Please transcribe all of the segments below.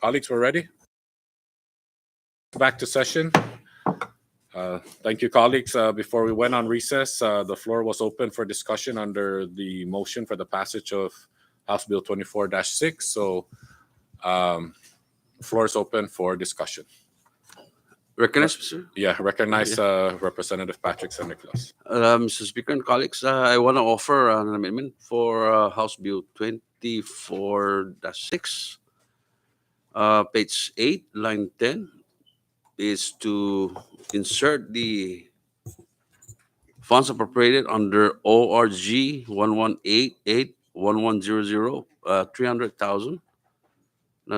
Colleagues, we're ready. Back to session. Thank you, colleagues. Before we went on recess, the floor was open for discussion under the motion for the passage of House Bill 24-6. So the floor is open for discussion. Recognize, Mr. Yeah, recognize Representative Patrick San Nicolas. Mr. Speaker and colleagues, I want to offer an amendment for House Bill 24-6. Page 8, line 10, is to insert the funds appropriated under ORG 1188-1100, 300,000.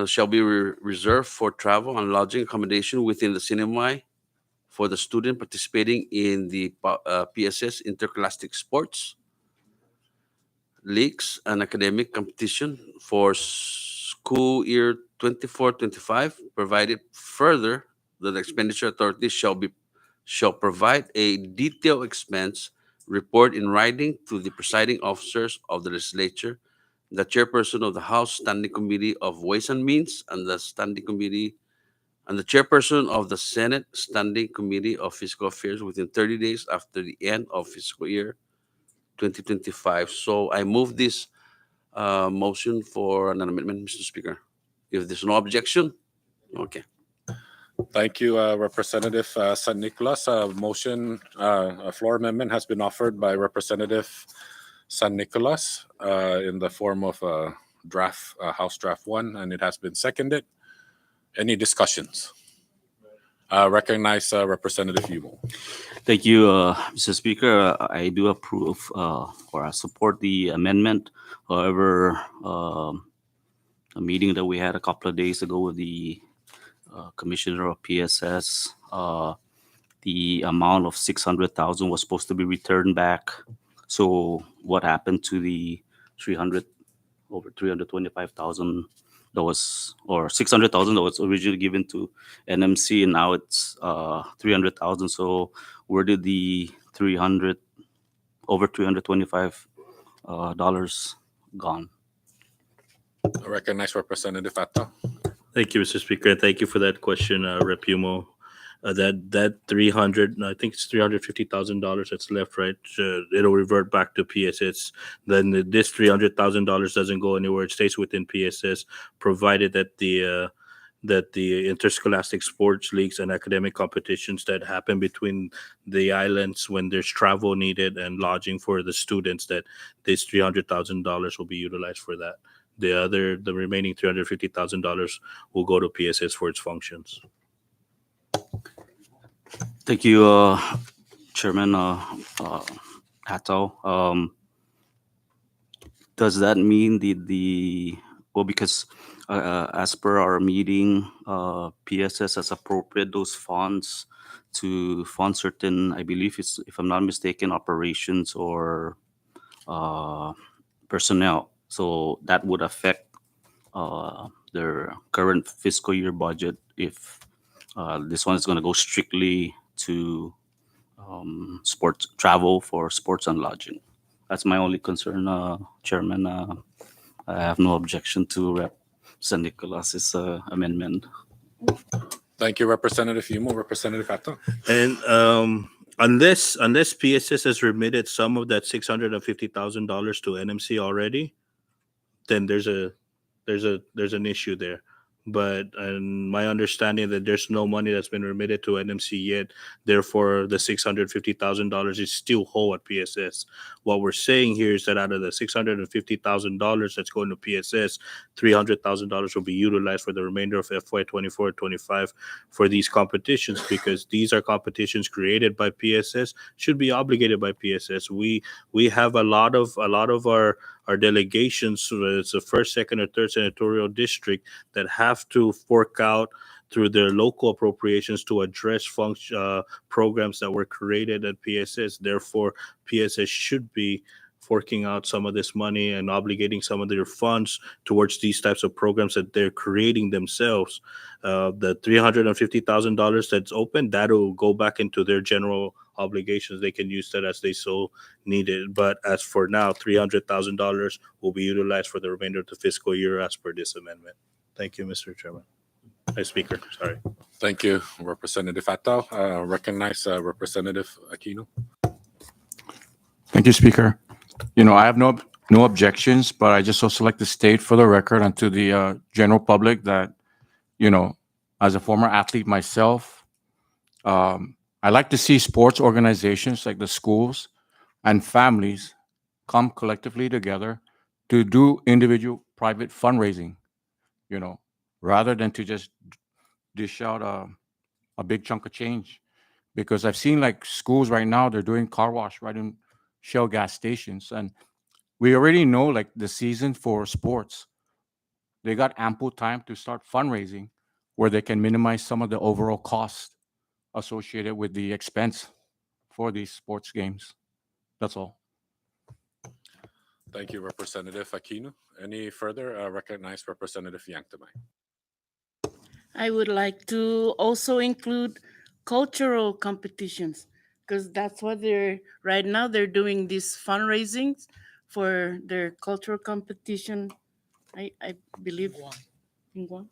Shall be reserved for travel and lodging accommodation within the CNMI for the student participating in the PSS interscholastic sports, leagues, and academic competition for school year 24-25, provided further that the expenditure authority shall provide a detailed expense report in writing to the presiding officers of the legislature, the chairperson of the House Standing Committee of Ways and Means, and the chairperson of the Senate Standing Committee of Fiscal Affairs within 30 days after the end of fiscal year 2025. So I move this motion for an amendment, Mr. Speaker. If there's no objection, okay. Thank you, Representative San Nicolas. A floor amendment has been offered by Representative San Nicolas in the form of a draft, House Draft 1, and it has been seconded. Any discussions? Recognize Representative Yumo. Thank you, Mr. Speaker. I do approve or I support the amendment. However, a meeting that we had a couple of days ago with the Commissioner of PSS, the amount of 600,000 was supposed to be returned back. So what happened to the over 325,000 that was, or 600,000 that was originally given to NMC, and now it's 300,000. So where did the over 325 dollars gone? I recognize Representative Ato. Thank you, Mr. Speaker. Thank you for that question, Rep. Yumo. That 300, I think it's $350,000 that's left, right? It'll revert back to PSS. Then this $300,000 doesn't go anywhere; it stays within PSS, provided that the interscholastic sports leagues and academic competitions that happen between the islands when there's travel needed and lodging for the students, that this $300,000 will be utilized for that. The remaining $350,000 will go to PSS for its functions. Thank you, Chairman Hato. Does that mean because as per our meeting, PSS has appropriated those funds to fund certain, I believe it's, if I'm not mistaken, operations or personnel. So that would affect their current fiscal year budget if this one is going to go strictly to sports travel for sports and lodging. That's my only concern, Chairman. I have no objection to Rep. San Nicolas's amendment. Thank you, Representative Yumo. Representative Ato. And unless PSS has remitted some of that $650,000 to NMC already, then there's an issue there. But my understanding that there's no money that's been remitted to NMC yet. Therefore, the $650,000 is still whole at PSS. What we're saying here is that out of the $650,000 that's going to PSS, $300,000 will be utilized for the remainder of FY 24-25 for these competitions, because these are competitions created by PSS, should be obligated by PSS. We have a lot of our delegations, so it's the first, second, or third senatorial district, that have to fork out through their local appropriations to address programs that were created at PSS. Therefore, PSS should be forking out some of this money and obligating some of their funds towards these types of programs that they're creating themselves. The $350,000 that's open, that'll go back into their general obligations. They can use that as they so needed. But as for now, $300,000 will be utilized for the remainder of the fiscal year as per this amendment. Thank you, Mr. Chairman. Speaker. Sorry. Thank you, Representative Attal. Recognize Representative Aquino. Thank you, Speaker. I have no objections, but I just also like to state for the record and to the general public that, as a former athlete myself, I like to see sports organizations like the schools and families come collectively together to do individual private fundraising, rather than to just dish out a big chunk of change. Because I've seen like schools right now, they're doing car wash right in Shell gas stations. And we already know like the season for sports, they got ample time to start fundraising where they can minimize some of the overall cost associated with the expense for these sports games. That's all. Thank you, Representative Aquino. Any further? Recognize Representative Yanktamai. I would like to also include cultural competitions because that's what right now they're doing these fundraisings for their cultural competition. I believe in Guam.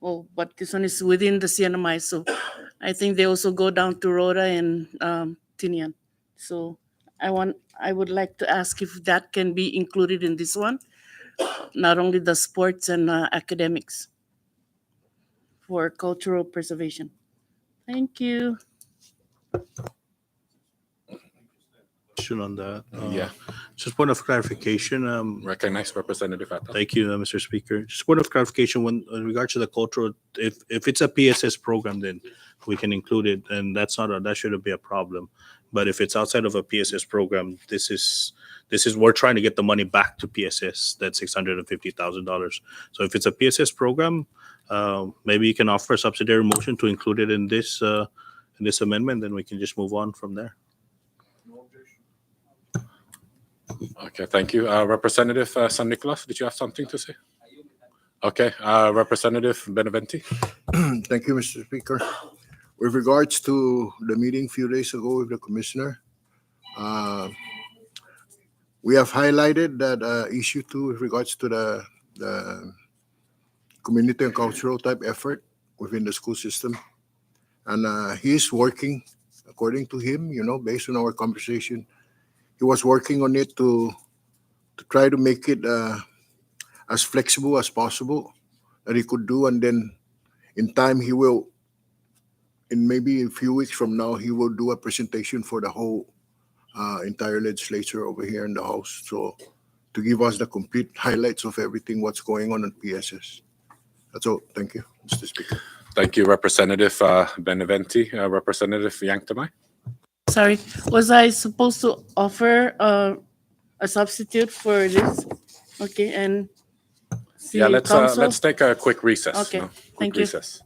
Oh, but this one is within the CNMI, so I think they also go down to Rhoda and Tinian. So I would like to ask if that can be included in this one, not only the sports and academics for cultural preservation. Thank you. Question on that. Yeah. Just point of clarification. Recognize Representative Attal. Thank you, Mr. Speaker. Just point of clarification when in regards to the cultural, if it's a PSS program, then we can include it, and that shouldn't be a problem. But if it's outside of a PSS program, this is we're trying to get the money back to PSS. That $650,000. So if it's a PSS program, maybe you can offer a subsidiary motion to include it in this amendment. Then we can just move on from there. Okay, thank you. Representative San Nicolas, did you have something to say? Okay, Representative Beneventi. Thank you, Mr. Speaker. With regards to the meeting a few days ago with the commissioner, we have highlighted that issue too with regards to the community and cultural type effort within the school system. And he is working, according to him, based on our conversation, he was working on it to try to make it as flexible as possible that he could do. And then in time, he will, in maybe a few weeks from now, he will do a presentation for the whole entire legislature over here in the House. So to give us the complete highlights of everything, what's going on PSS. That's all. Thank you, Mr. Speaker. Thank you, Representative Beneventi. Representative Yanktamai. Sorry, was I supposed to offer a substitute for this? Okay, and see Yeah, council? let's take a quick recess. Okay, Quick thank you. recess.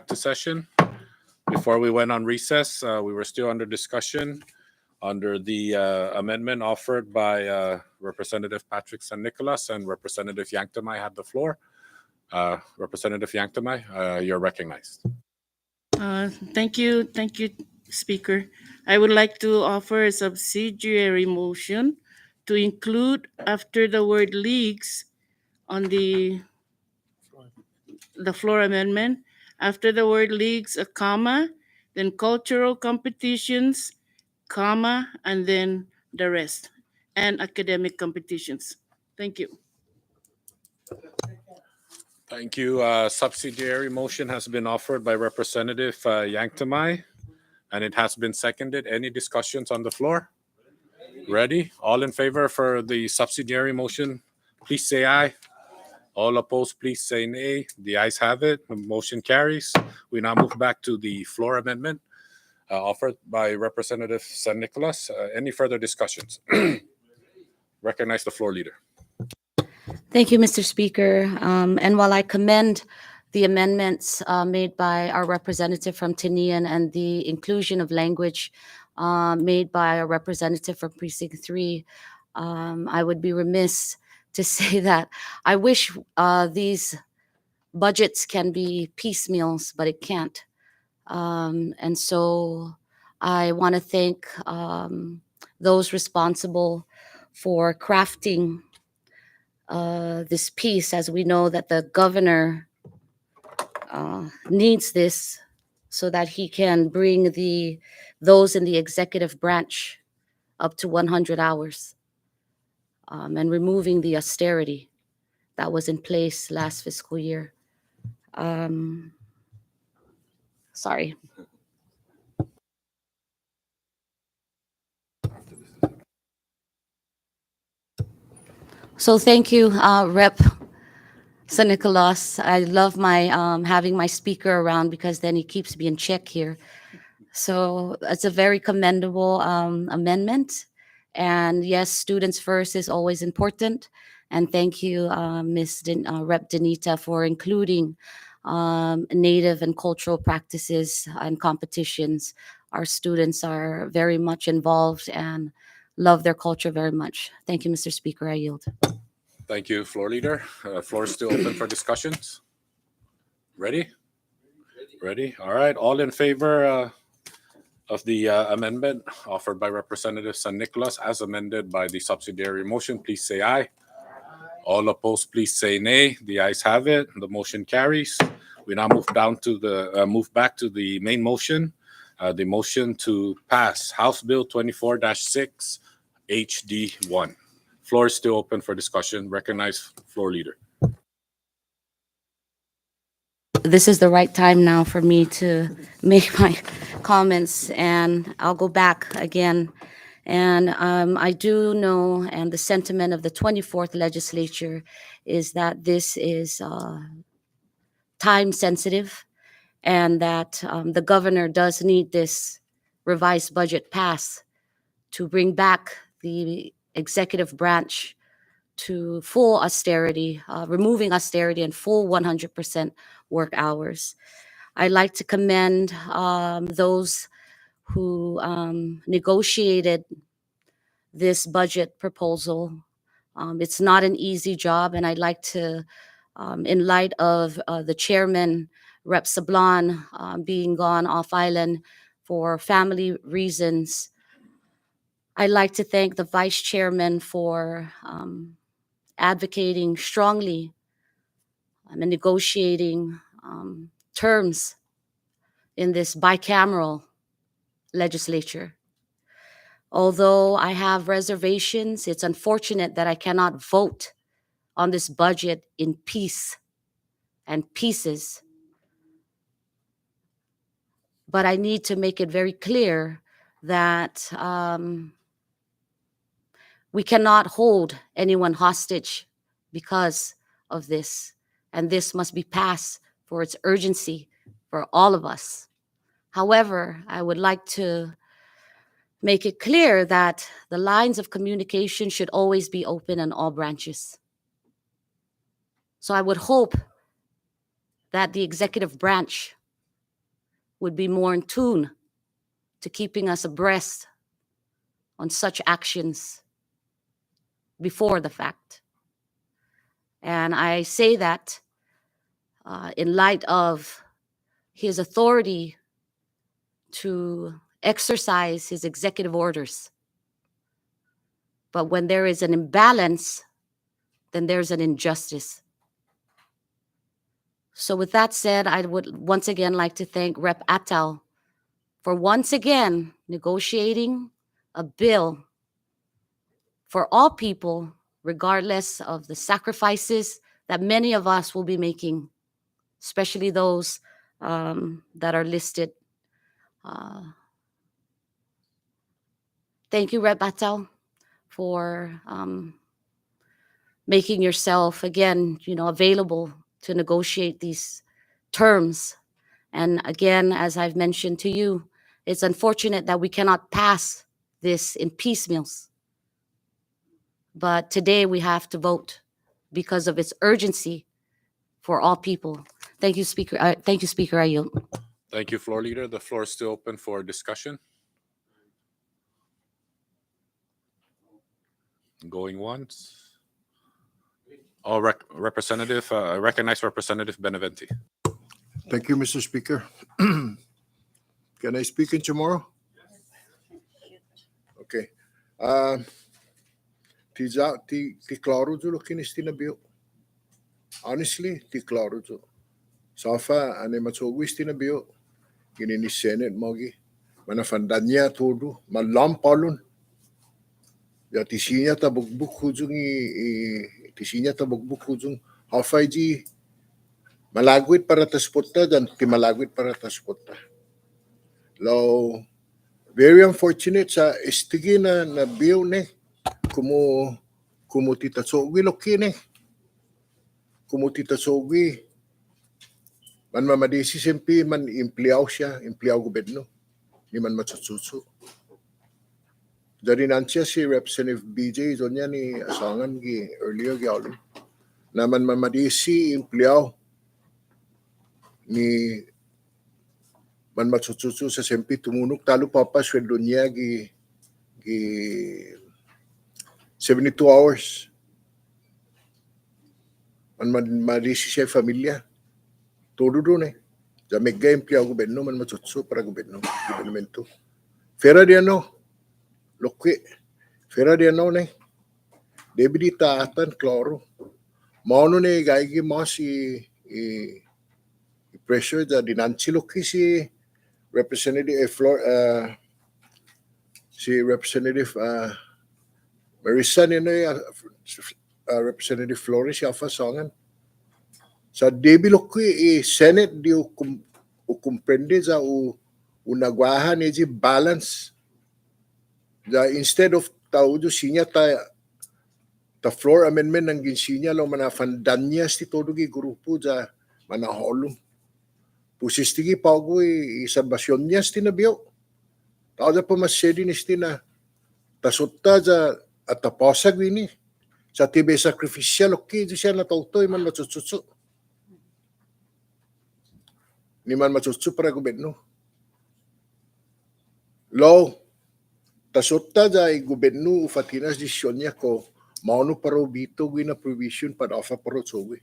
to session. Before we went on recess, we were still under discussion under the amendment offered by Representative Patrick San Nicolas, and Representative Yanktamai had the floor. Representative Yanktamai, you're recognized. Thank you, Speaker. I would like to offer a subsidiary motion to include after the word leagues on the floor amendment, after the word leagues, a comma, then cultural competitions, comma, and then the rest, and academic competitions. Thank you. Thank you. Subsidiary motion has been offered by Representative Yanktamai, and it has been seconded. Any discussions on the floor? Ready? All in favor for the subsidiary motion, please say aye. All opposed, please say nay. The ayes have it. The motion carries. We now move back to the floor amendment offered by Representative San Nicolas. Any further discussions? Recognize the floor leader. Thank you, Mr. Speaker. And while I commend the amendments made by our representative from Tinian and the inclusion of language made by a representative from Precinct 3, I would be remiss to say that I wish these budgets can be piecemeals, but it can't. And so I want to thank those responsible for crafting this piece, as we know that the governor needs this so that he can bring those in the executive branch up to 100 hours and removing the austerity that was in place last fiscal year. Sorry. So thank you, Rep. San Nicolas. I love my having my speaker around because then he keeps me in check here. So it's a very commendable amendment. And yes, students first is always important. And thank you, Rep. Danita, for including native and cultural practices and competitions. Our students are very much involved and love their culture very much. Thank you, Mr. Speaker. I yield. Thank you, floor leader. Floor is still open for discussions. Ready? Ready? All right. All in favor of the amendment offered by Representative San Nicolas as amended by the subsidiary motion, please say aye. All opposed, please say nay. The ayes have it. The motion carries. We now move back to the main motion. The motion to pass House Bill 24-6 HD1. Floor is still open for discussion. Recognize floor leader. This is the right time now for me to make my comments, and I'll go back again. And I do know, and the sentiment of the 24th legislature is that this is time sensitive, and that the governor does need this revised budget passed to bring back the executive branch to full austerity, removing austerity and full 100% work hours. I'd like to commend those who negotiated this budget proposal. It's not an easy job, and I'd like to, in light of the chairman, Rep. Sablan, being gone off island for family reasons, I'd like to thank the vice chairman for advocating strongly and negotiating terms in this bicameral legislature. Although I have reservations, it's unfortunate that I cannot vote on this budget in peace and pieces. But I need to make it very clear that we cannot hold anyone hostage because of this. And this must be passed for its urgency for all of us. However, I would like to make it clear that the lines of communication should always be open in all branches. So I would hope that the executive branch would be more in tune to keeping us abreast on such actions before the fact. And I say that in light of his authority to exercise his executive orders. But when there is an imbalance, then there's an injustice. So with that said, I would once again like to thank Rep. Atal for once again negotiating a bill for all people, regardless of the sacrifices that many of us will be making, especially those that are listed. Thank you, Rep. Atal, for making yourself, again, available to negotiate these terms. And again, as I've mentioned to you, it's unfortunate that we cannot pass this in piecemeals. But today we have to vote because of its urgency for all people. Thank you, Speaker. Thank you, Speaker. I yield. Thank you, Floor Leader. The floor is still open for discussion. Going once. Representative, I recognize Representative Benavente. Thank you, Mr. Speaker. Can I speak in tomorrow? Okay. Ti klaro dulu kinis tinabio. Honestly, ti klaro dulu. Safa ane matsogwis tinabio. Gini ni Senate mogi. Manafandanya todo. Malampalun. Ya tisinya ta bugbuk hujung tisinya ta bugbuk hujung. Hafaiji malagwit para taspota dan ti malagwit para taspota. Lo very unfortunate sa istigi na bill ne como titasogwi lokine. Como titasogwi man mamadisi sempi man empleado siya, empleado gobyerno. Ni man matsutsu. Dari nansya si Representative BJ donya ni asangan gi earlier gi alun. Naman mamadisi empleado ni man matsutsu sa sempi tumunok talo papa sweldo niya gi 72 hours. Man mamadisi siya familia. Todo doon eh. Sa mega empleado gobyerno man matsutsu para gobyerno. Gobernamento. Fera di ano. Lokwe, fera dia no ne. Debi di taatan klaro. Mauno ne gaigi mas pressure da dinanci lokki si Representative si Representative Marissa ne Representative Flores yafa songan. Sa debi lokki Senate di comprende za unagwaha ne ji balance. Instead of taudo sinya ta floor amendment ng ginsinya lo manafandanyas ti todo gi grupo ja manaholo. Pusistigi pago isabasyon niya sti nabio. Tao da pamasedi ni sti na tasutta ja at tapasag wini. Sa tibe sacrificial okay di siya na tautoy man matsutsutsu. Ni man matsutsu para gobyerno. Law tasota jay gobyerno ufatinas desisyon niya ko mauno paro bito gina provision para ofa paro tsowe.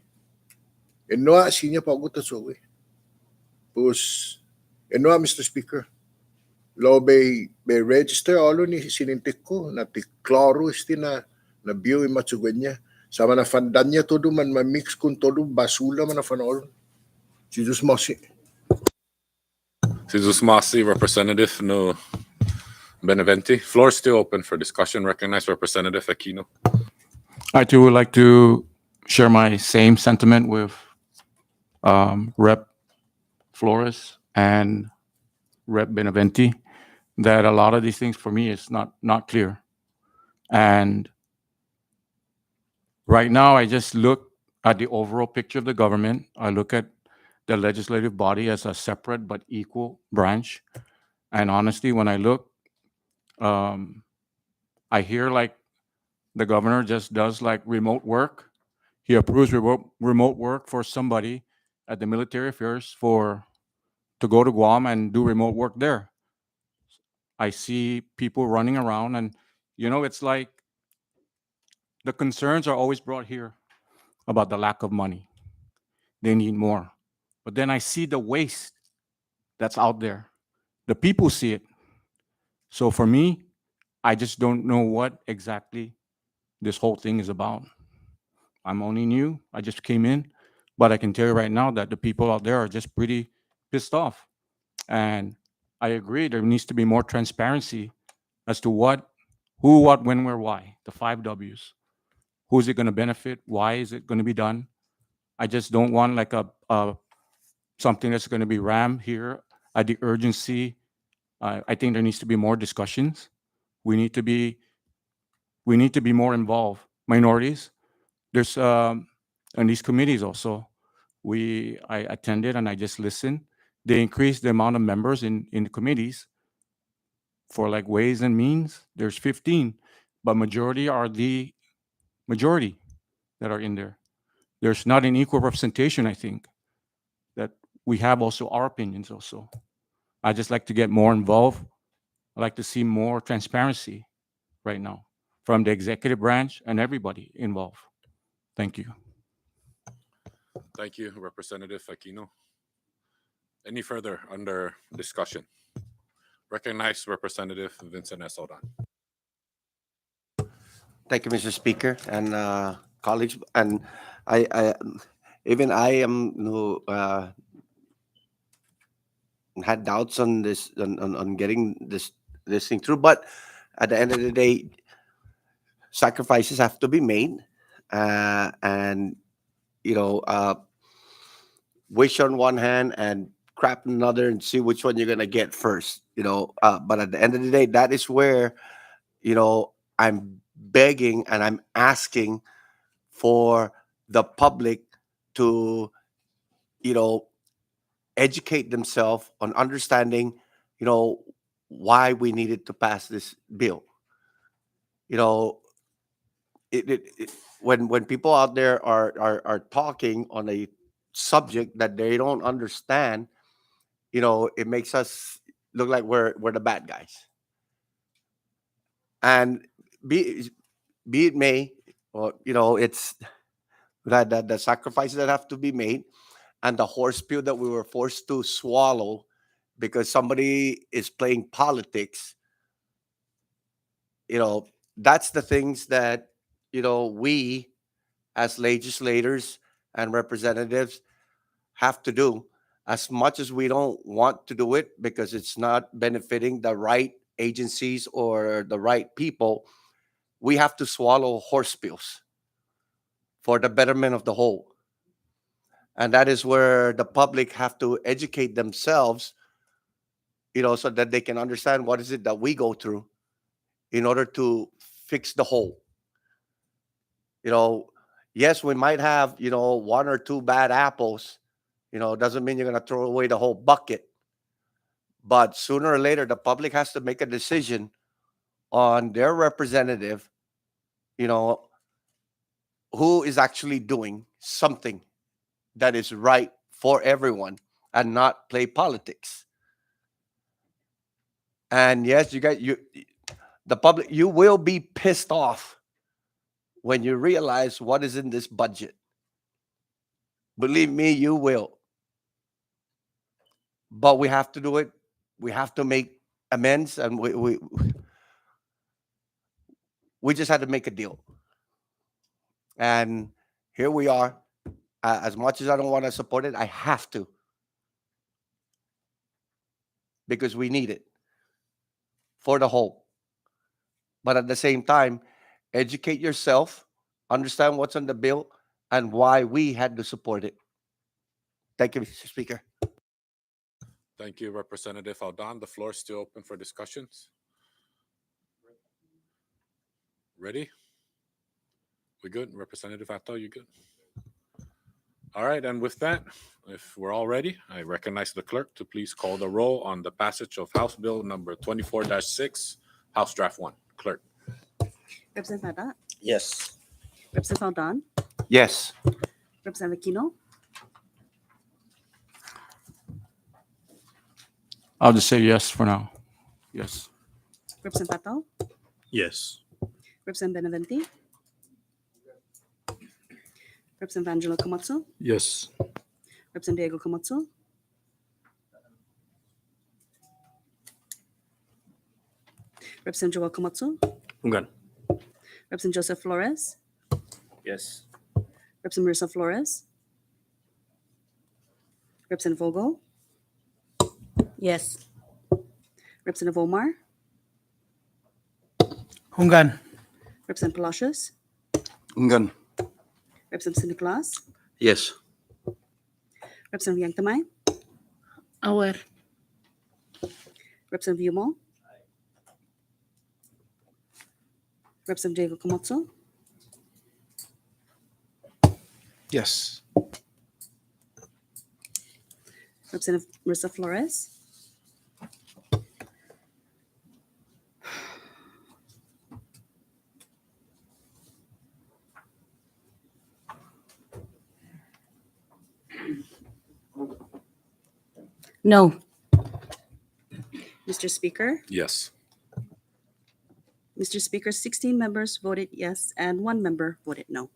Enoa sinya pago tsowe. Pues enoa Mr. Speaker. Lo be register alo ni sinintik ko na ti klaro isti na bio imatsuganya. Sama na fandanya todo man mamix kun todo basula man na fanol. Si Jesus Masi. Si Jesus Masi, Representative no Benavente. Floor is still open for discussion. Recognize Representative Aquino. I too would like to share my same sentiment with Rep. Flores and Rep. Benavente, that a lot of these things for me is not clear. And right now, I just look at the overall picture of the government. I look at the legislative body as a separate but equal branch. And honestly, when I look, I hear like the governor just does like remote work. He approves remote work for somebody at the military affairs for to go to Guam and do remote work there. I see people running around, and it's like the concerns are always brought here about the lack of money. They need more. But then I see the waste that's out there. The people see it. So for me, I just don't know what exactly this whole thing is about. I'm only new. I just came in. But I can tell you right now that the people out there are just pretty pissed off. And I agree, there needs to be more transparency as to what, who, what, when, where, why, the 5 Ws. Who's it going to benefit? Why is it going to be done? I just don't want like a something that's going to be rammed here at the urgency. I think there needs to be more discussions. We need to be more involved. Minorities, there's in these committees also. I attended and I just listened. They increased the amount of members in the committees for like Ways and Means. There's 15, but majority are the majority that are in there. There's not an equal representation, I think, that we have also our opinions also. I just like to get more involved. I like to see more transparency right now from the executive branch and everybody involved. Thank you. Thank you, Representative Aquino. Any further under discussion? Recognize Representative Vincent S. Aldan. Thank you, Mr. Speaker and colleagues. And I even I am who had doubts on this on getting this thing through. But at the end of the day, sacrifices have to be made, and wish on one hand and crap on another, and see which one you're gonna get first. But at the end of the day, that is where I'm begging and I'm asking for the public to educate themselves on understanding why we needed to pass this bill. When people out there are talking on a subject that they don't understand, it makes us look like we're the bad guys. And be it may, or it's that the sacrifices that have to be made, and the horse pill that we were forced to swallow because somebody is playing politics. That's the things that we as legislators and representatives have to do, as much as we don't want to do it because it's not benefiting the right agencies or the right people. We have to swallow horse pills for the betterment of the whole. And that is where the public have to educate themselves, so that they can understand what is it that we go through in order to fix the whole. Yes, we might have, 1 or 2 bad apples, doesn't mean you're going to throw away the whole bucket. But sooner or later, the public has to make a decision on their representative, who is actually doing something that is right for everyone and not play politics. And yes, the public, you will be pissed off when you realize what is in this budget. Believe me, you will. But we have to do it. We have to make amends, and we just had to make a deal. And here we are. As much as I don't want to support it, I have to, because we need it for the whole. But at the same time, educate yourself, understand what's on the bill, and why we had to support it. Thank you, Mr. Speaker. Thank you, Representative Aldan. The floor is still open for discussions. Ready? We good? Representative Atto, you good? All right, and with that, if we're all ready, I recognize the clerk to please call the roll on the passage of House Bill number 24-6, House Draft 1. Clerk. Representative Adat? Yes. Representative Aldan? Yes. Representative Aquino? I'll just say yes for now. Yes. Representative Patel, Yes. Representative Benavente, Representative Angelo Camacho, Yes. Representative Diego Camacho, Representative Joel Camacho, Hunggan. Representative Joseph Flores, Yes. Representative Marissa Flores, Representative Vogel, Yes. Representative Omar, Hunggan. Representative Palacios, Hunggan. Representative Nicolas, Yes. Representative Yang Tamay, Aware. Representative Yumo, Representative Diego Camacho, Yes. Representative Marissa Flores, No. Mr. Speaker. Yes. Mr. Speaker, 16 members voted yes and 1 member voted no.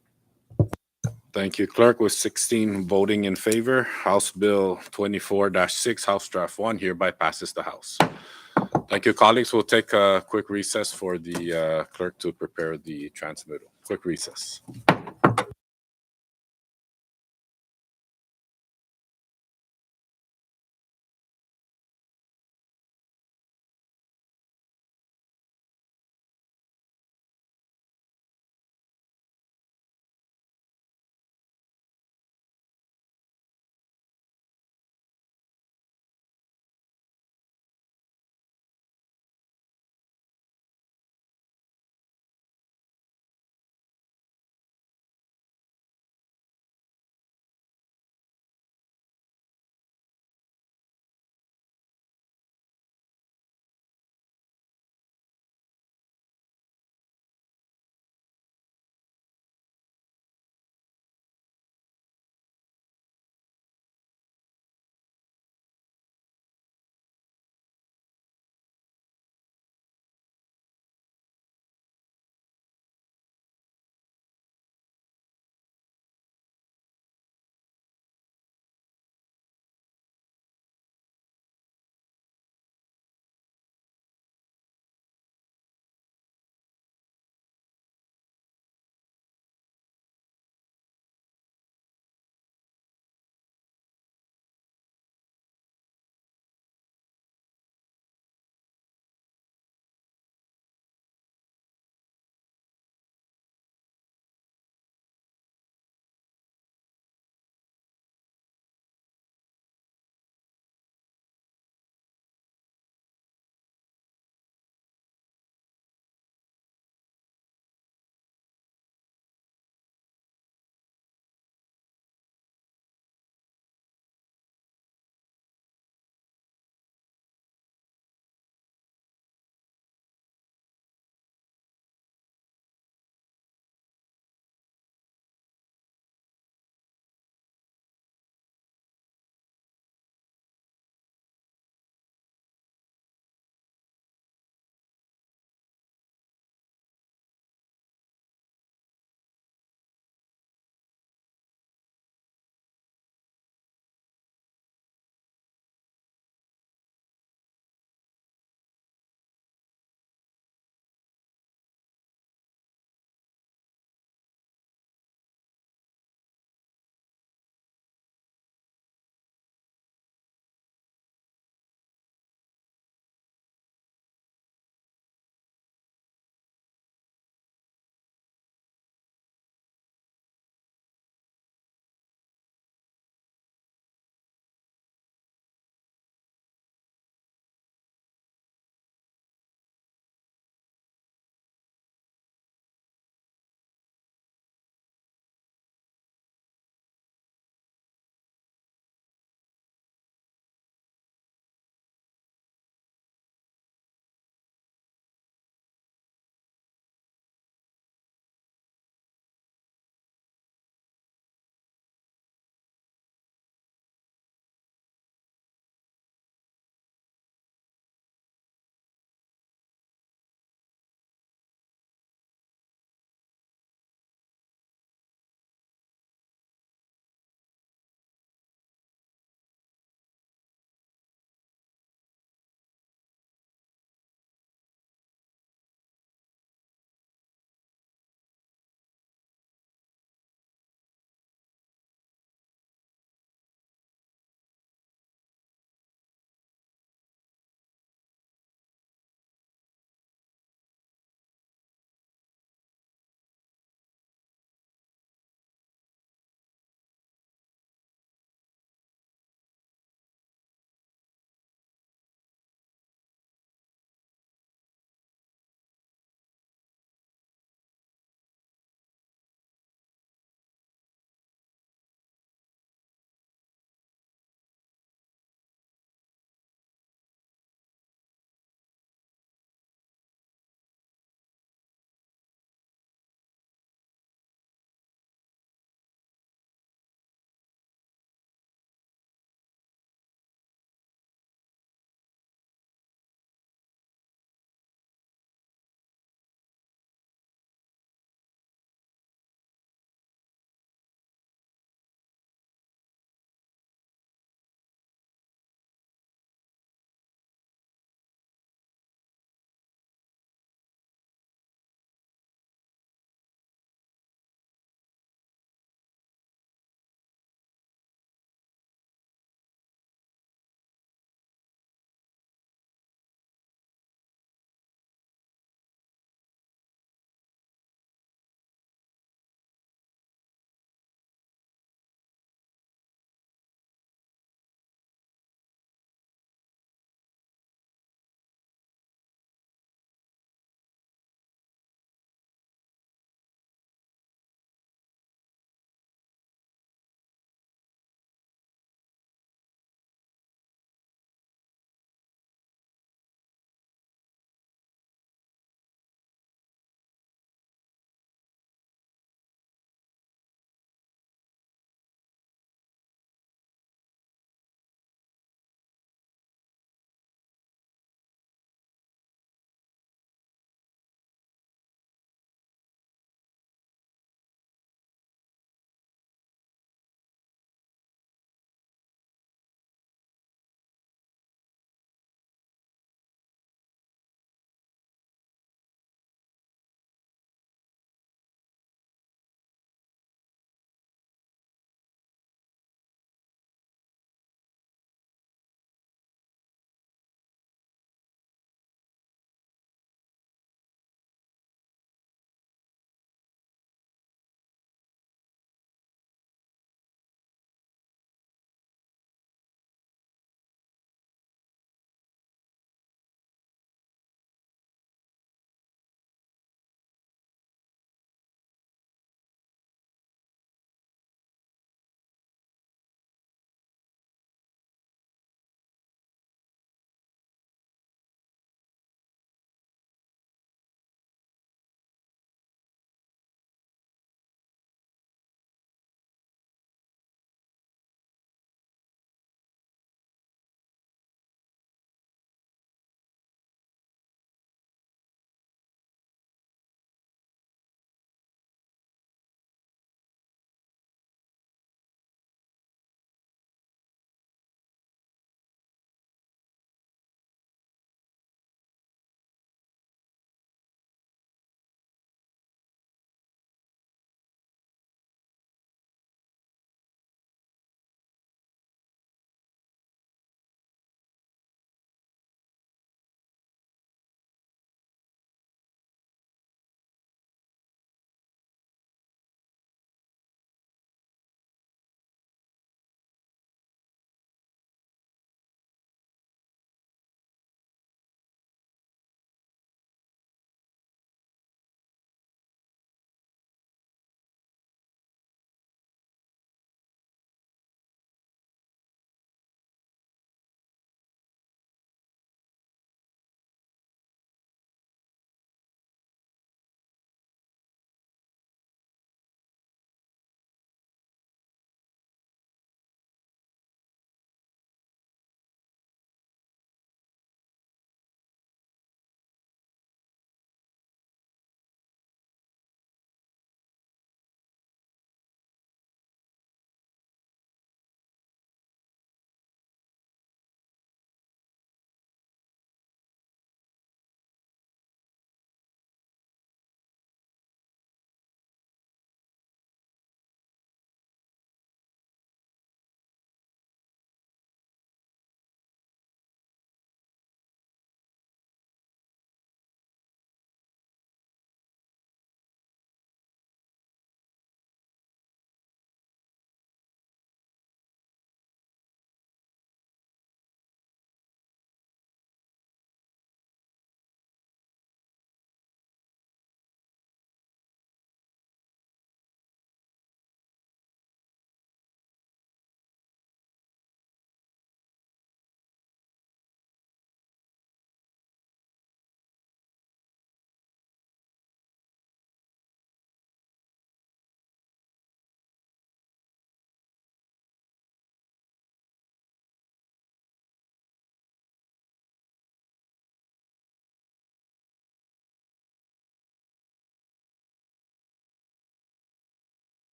Thank you, Clerk. With 16 voting in favor, House Bill 24-6, House Draft 1 hereby passes the House. Thank you, colleagues. We'll take a quick recess for the clerk to prepare the transmittal. Quick recess.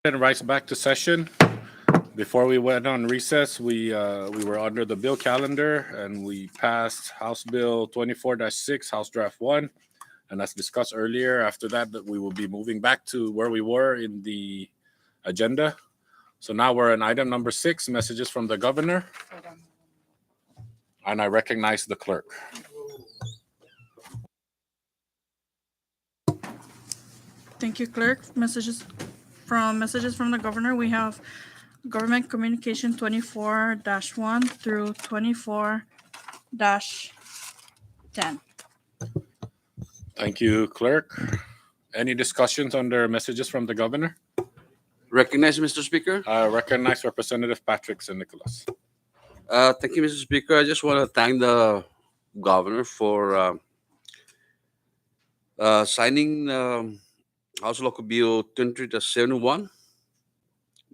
And rise back to session. Before we went on recess, we were under the bill calendar and we passed House Bill 24-6, House Draft 1. And as discussed earlier, after that we will be moving back to where we were in the agenda. So now we're on item number 6, messages from the governor. And I recognize the clerk. Thank you, Clerk. Messages from the governor, we have Government Communication 24-1 through 24-10. Thank you, clerk. Any discussions under messages from the governor? Recognize, Mr. Speaker. Recognize Representative Patrick St. Nicholas. Thank you, Mr. Speaker. I just want to thank the governor for signing House Local Bill 23-71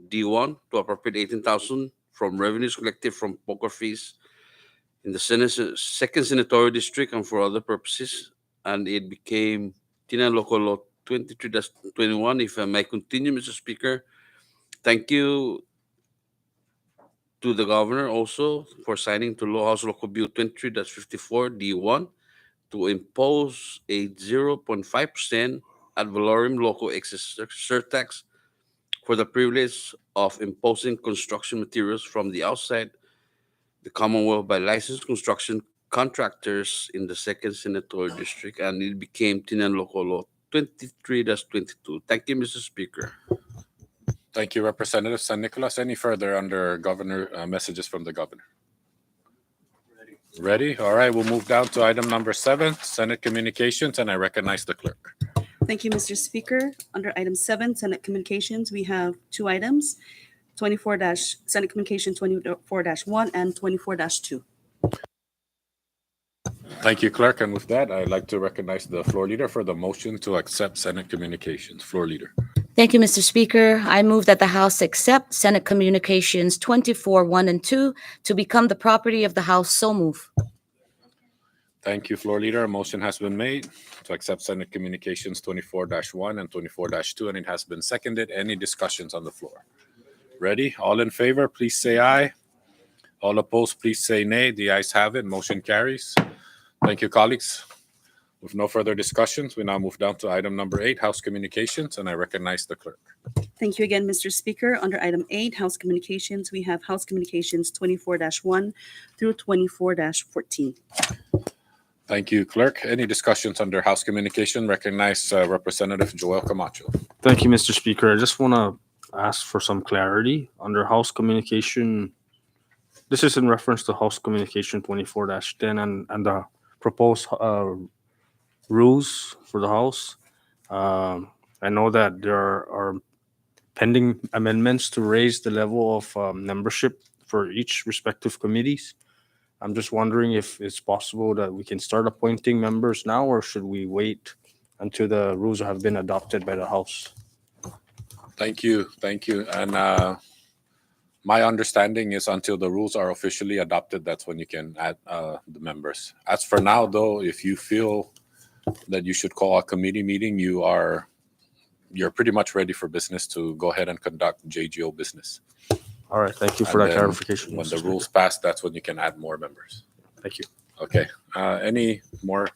D1 to appropriate 18,000 from revenues collected from poker fees in the second senatorial district and for other purposes, and it became Tina Local Law 23-21. If I may continue, Mr. Speaker, thank you to the governor also for signing to House Local Bill 23-54 D1 to impose a 0.5% ad valorem local excess surtax for the privilege of imposing construction materials from the outside the Commonwealth by licensed construction contractors in the second senatorial district, and it became Tinan Local Law 23-22. Thank you, Mr. Speaker. Thank you, Representative San Nicolas. Any further under governor messages from the governor? Ready? All right, we'll move down to item number 7, Senate Communications, and I recognize the clerk. Thank you, Mr. Speaker. Under item 7, Senate Communications, we have 2 items, Senate Communication 24-1 and 24-2. Thank you, clerk. And with that, I'd like to recognize the floor leader for the motion to accept Senate Communications. Floor leader. Thank you, Mr. Speaker. I move that the House accept Senate Communications 24-1 and 2 to become the property of the House. So move. Thank you, floor leader. A motion has been made to accept Senate Communications 24-1 and 24-2, and it has been seconded. Any discussions on the floor? Ready? All in favor, please say aye. All opposed, please say nay. The ayes have it. Motion carries. Thank you, colleagues. With no further discussions, we now move down to item number 8, House Communications, and I recognize the clerk. Thank you again, Mr. Speaker. Under item 8, House Communications, we have House Communications 24-1 through 24-14. Thank you, clerk. Any discussions under House Communication? Recognize Representative Joel Camacho. Thank you, Mr. Speaker. I just want to ask for some clarity under House Communication. This is in reference to House Communication 24-10 and the proposed rules for the House. I know that there are pending amendments to raise the level of membership for each respective committees. I'm just wondering if it's possible that we can start appointing members now, or should we wait until the rules have been adopted by the House? Thank you. Thank you. And my understanding is until the rules are officially adopted, that's when you can add the members. As for now, though, if you feel that you should call a committee meeting, you're pretty much ready for business to go ahead and conduct JGO business. All right. Thank you for that clarification. When the rules pass, that's when you can add more members. Thank you. Okay. Any more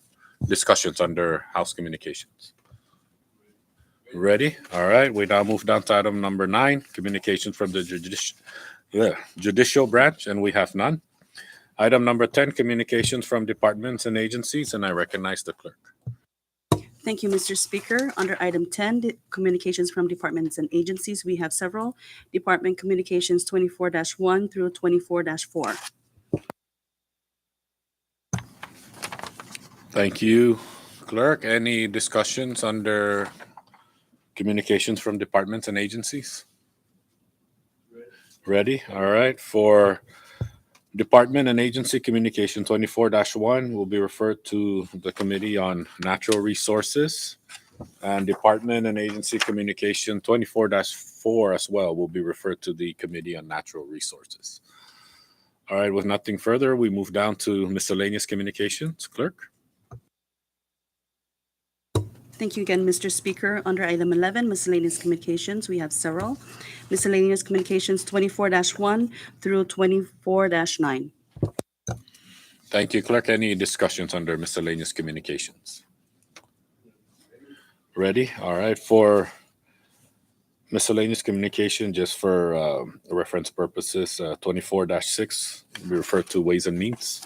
discussions under House Communications? Ready? All right. We now move down to item number 9, communications from the judicial branch, and we have none. Item number 10, communications from departments and agencies, and I recognize the clerk. Thank you, Mr. Speaker. Under item 10, communications from departments and agencies, we have several. Department Communications 24-1 through 24-4. Thank you, clerk. Any discussions under communications from departments and agencies? Ready? All right. For Department and Agency Communication 24-1 will be referred to the Committee on Natural Resources, and Department and Agency Communication 24-4 as well will be referred to the Committee on Natural Resources. All right, with nothing further, we move down to miscellaneous communications. Clerk? Thank you again, Mr. Speaker. Under item 11, miscellaneous communications, we have several. Miscellaneous communications 24-1 through 24-9. Thank you, Clerk. Any discussions under miscellaneous communications? Ready? All right. For miscellaneous communication, just for reference purposes, 24-6, we refer to Ways and Means.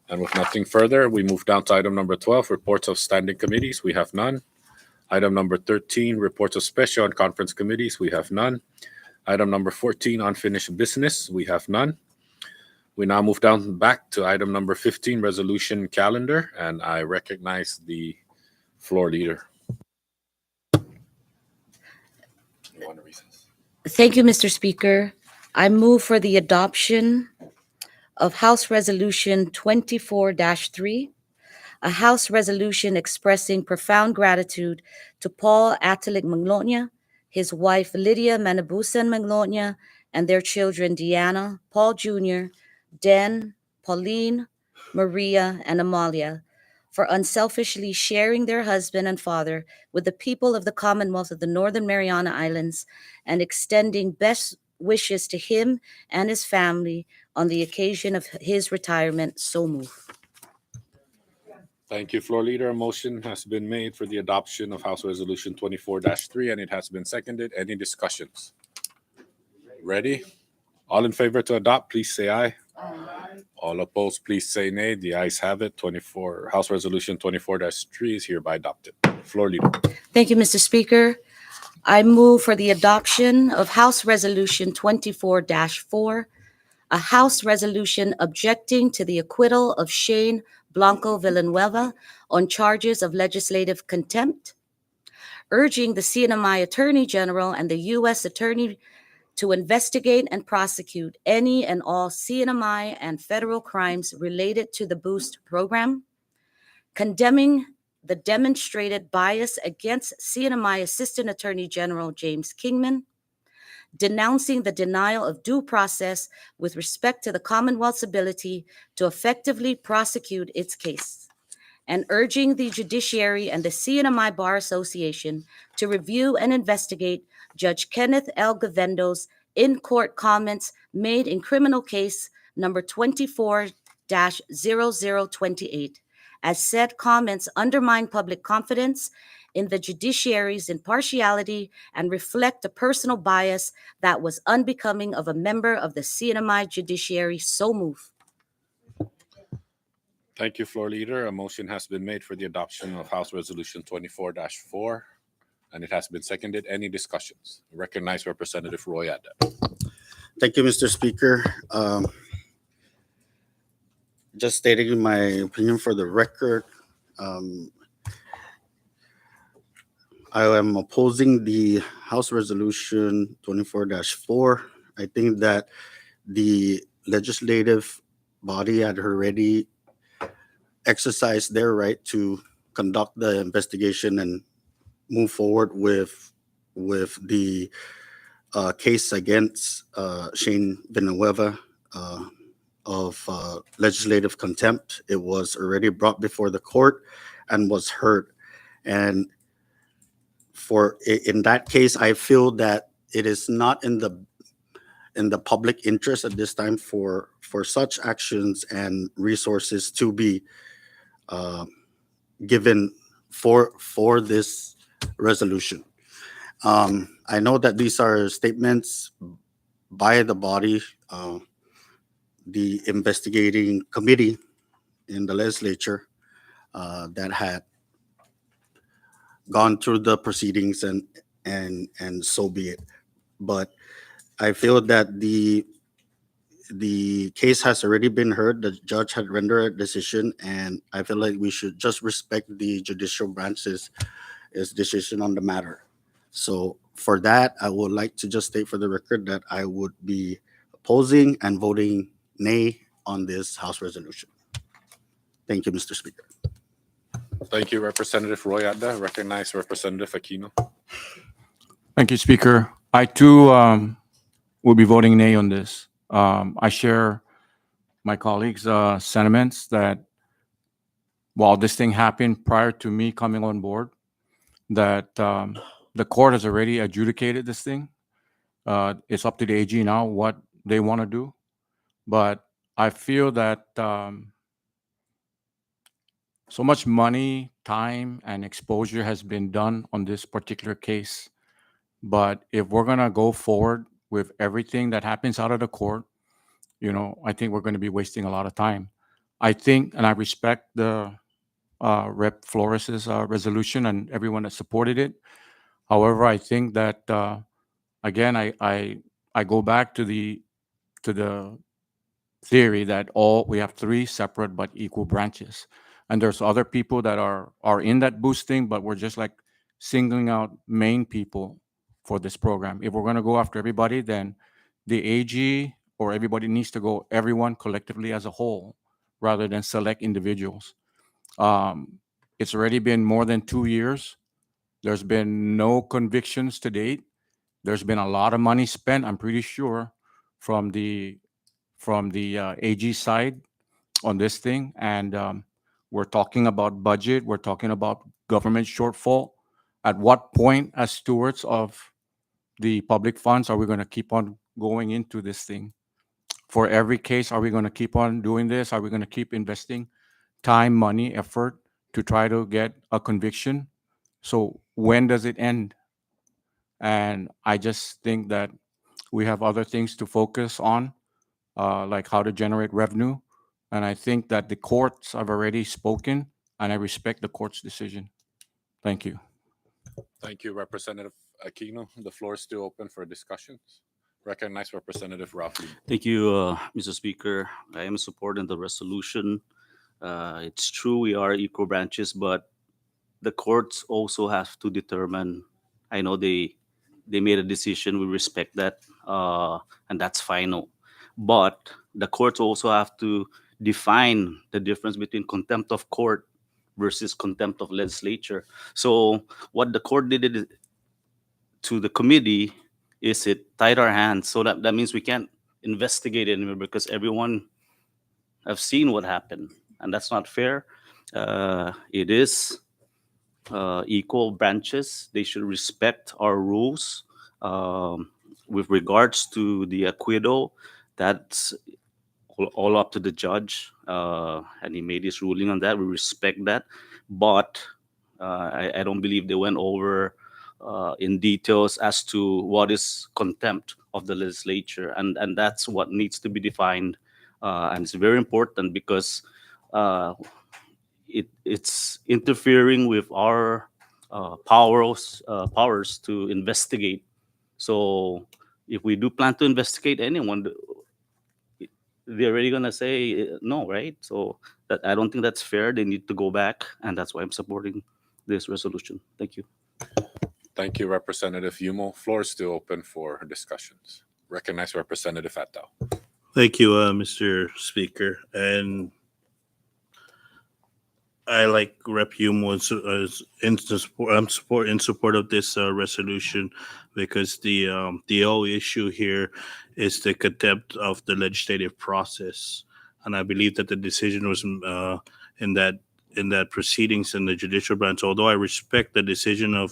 And with nothing further, we move down to item number 12, reports of standing committees. We have none. Item number 13, reports of special and conference committees. We have none. Item number 14, unfinished business. We have none. We now move down back to item number 15, resolution calendar, and I recognize the floor leader. You want to recess? Thank you, Mr. Speaker. I move for the adoption of House Resolution 24-3, a House resolution expressing profound gratitude to Paul Atalik Magnolia, his wife Lydia Manabusan Magnolia, and their children Deanna, Paul Jr., Den, Pauline, Maria, and Amalia, for unselfishly sharing their husband and father with the people of the Commonwealth of the Northern Mariana Islands and extending best wishes to him and his family on the occasion of his retirement. So move. Thank you, floor leader. A motion has been made for the adoption of House Resolution 24-3, and it has been seconded. Any discussions? Ready? All in favor to adopt, please say aye. All opposed, please say nay. The ayes have it. House Resolution 24-3 is hereby adopted. Floor leader. Thank you, Mr. Speaker. I move for the adoption of House Resolution 24-4, a House resolution objecting to the acquittal of Shane Blanco Villanueva on charges of legislative contempt, urging the CNMI Attorney General and the U.S. Attorney to investigate and prosecute any and all CNMI and federal crimes related to the BOOST program, condemning the demonstrated bias against CNMI Assistant Attorney General James Kingman, denouncing the denial of due process with respect to the Commonwealth's ability to effectively prosecute its case, and urging the judiciary and the CNMI Bar Association to review and investigate Judge Kenneth L. Gavendo's in-court comments made in criminal case number 24-0028, as said comments undermine public confidence in the judiciary's impartiality and reflect a personal bias that was unbecoming of a member of the CNMI judiciary. So move. Thank you, floor leader. A motion has been made for the adoption of House Resolution 24-4, and it has been seconded. Any discussions? I recognize Representative Roy Adda. Thank you, Mr. Speaker. Just stating my opinion for the record, I am opposing the House Resolution 24-4. I think that the legislative body had already exercised their right to conduct the investigation and move forward with the case against Shane Villanueva of legislative contempt. It was already brought before the court and was heard. And in that case, I feel that it is not in the public interest at this time for such actions and resources to be given for this resolution. I know that these are statements by the body, the investigating committee in the legislature that had gone through the proceedings, and so be it. But I feel that the case has already been heard. The judge had rendered a decision, and I feel like we should just respect the judicial branch's decision on the matter. So for that, I would like to just state for the record that I would be opposing and voting nay on this House resolution. Thank you, Mr. Speaker. Thank you, Representative Roy Adda. Recognize Representative Aquino. Thank you, Speaker. I too will be voting nay on this. I share my colleagues' sentiments that while this thing happened prior to me coming on board, that the court has already adjudicated this thing. It's up to the AG now what they want to do. But I feel that so much money, time, and exposure has been done on this particular case. But if we're going to go forward with everything that happens out of the court, I think we're going to be wasting a lot of time. I think, and I respect the Rep. Flores's resolution and everyone that supported it. However, I think that again, I go back to the theory that we have three separate but equal branches, and there's other people that are in that boosting, but we're just like singling out main people for this program. If we're going to go after everybody, then the AG or everybody needs to go everyone collectively as a whole rather than select individuals. It's already been more than 2 years. There's been no convictions to date. There's been a lot of money spent, I'm pretty sure, from the AG side on this thing. And we're talking about budget. We're talking about government shortfall. At what point, as stewards of the public funds, are we going to keep on going into this thing? For every case, are we going to keep on doing this? Are we going to keep investing time, money, effort to try to get a conviction? So when does it end? And I just think that we have other things to focus on, like how to generate revenue. And I think that the courts have already spoken, and I respect the court's decision. Thank you. Thank you, Representative Aquino. The floor is still open for discussions. Recognize Representative Raffi. Thank you, Mr. Speaker. I am supporting the resolution. It's true we are equal branches, but the courts also have to determine. I know they made a decision. We respect that, and that's final. But the courts also have to define the difference between contempt of court versus contempt of legislature. So what the court did to the committee is it tied our hands. So that means we can't investigate anymore because everyone have seen what happened, and that's not fair. It is equal branches. They should respect our rules. With regards to the acquittal, that's all up to the judge, and he made his ruling on that. We respect that, but I don't believe they went over in details as to what is contempt of the legislature, and that's what needs to be defined, and it's very important because it's interfering with our powers to investigate. So if we do plan to investigate anyone, they're already gonna say no, right? So that I don't think that's fair. They need to go back, and that's why I'm supporting this resolution. Thank you. Thank you, Representative Yumo. Floor is still open for discussions. Recognize Representative Atao. Thank you, Mr. Speaker. And I like Rep. Hume was in support of this resolution because the whole issue here is the contempt of the legislative process, and I believe that the decision was in that proceedings in the judicial branch. Although I respect the decision of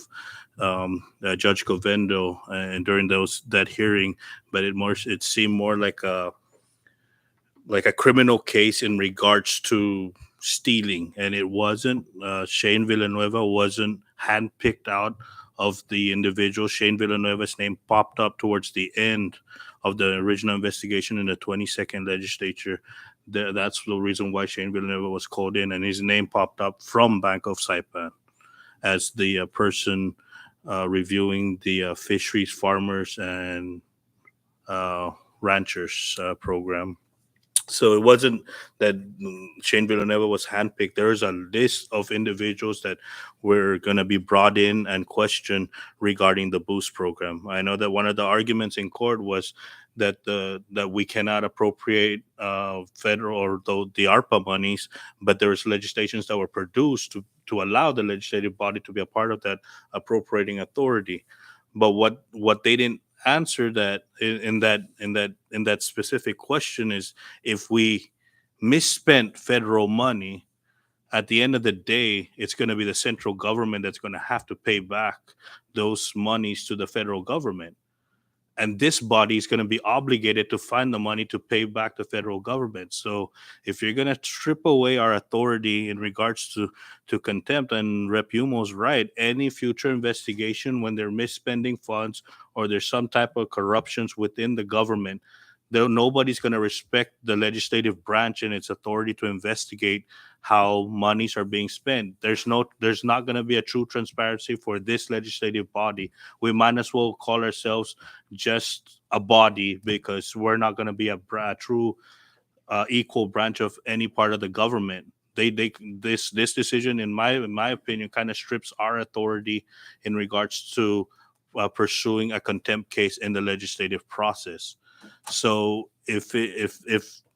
Judge Govendo and during that hearing, but it seemed more like a criminal case in regards to stealing, and it wasn't. Shane Villanueva wasn't handpicked out of the individual. Shane Villanueva's name popped up towards the end of the original investigation in the 22nd legislature. That's the reason why Shane Villanueva was called in, and his name popped up from Bank of Saipan as the person reviewing the fisheries farmers and ranchers program. So it wasn't that Shane Villanueva was handpicked. There is a list of individuals that were going to be brought in and questioned regarding the boost program. I know that one of the arguments in court was that that we cannot appropriate federal or the ARPA monies, but there was legislations that were produced to allow the legislative body to be a part of that appropriating authority. But what they didn't answer that in that specific question is if we misspent federal money at the end of the day, it's going to be the central government that's going to have to pay back those monies to the federal government. And this body is going to be obligated to find the money to pay back the federal government. So if you're going to strip away our authority in regards to contempt, and Rep. Yumo's right, any future investigation when they're misspending funds or there's some type of corruptions within the government, nobody's going to respect the legislative branch and its authority to investigate how monies are being spent. There's not going to be a true transparency for this legislative body. We might as well call ourselves just a body, because we're not going to be a true equal branch of any part of the government. This decision, in my opinion, kind of strips our authority in regards to pursuing a contempt case in the legislative process. So if the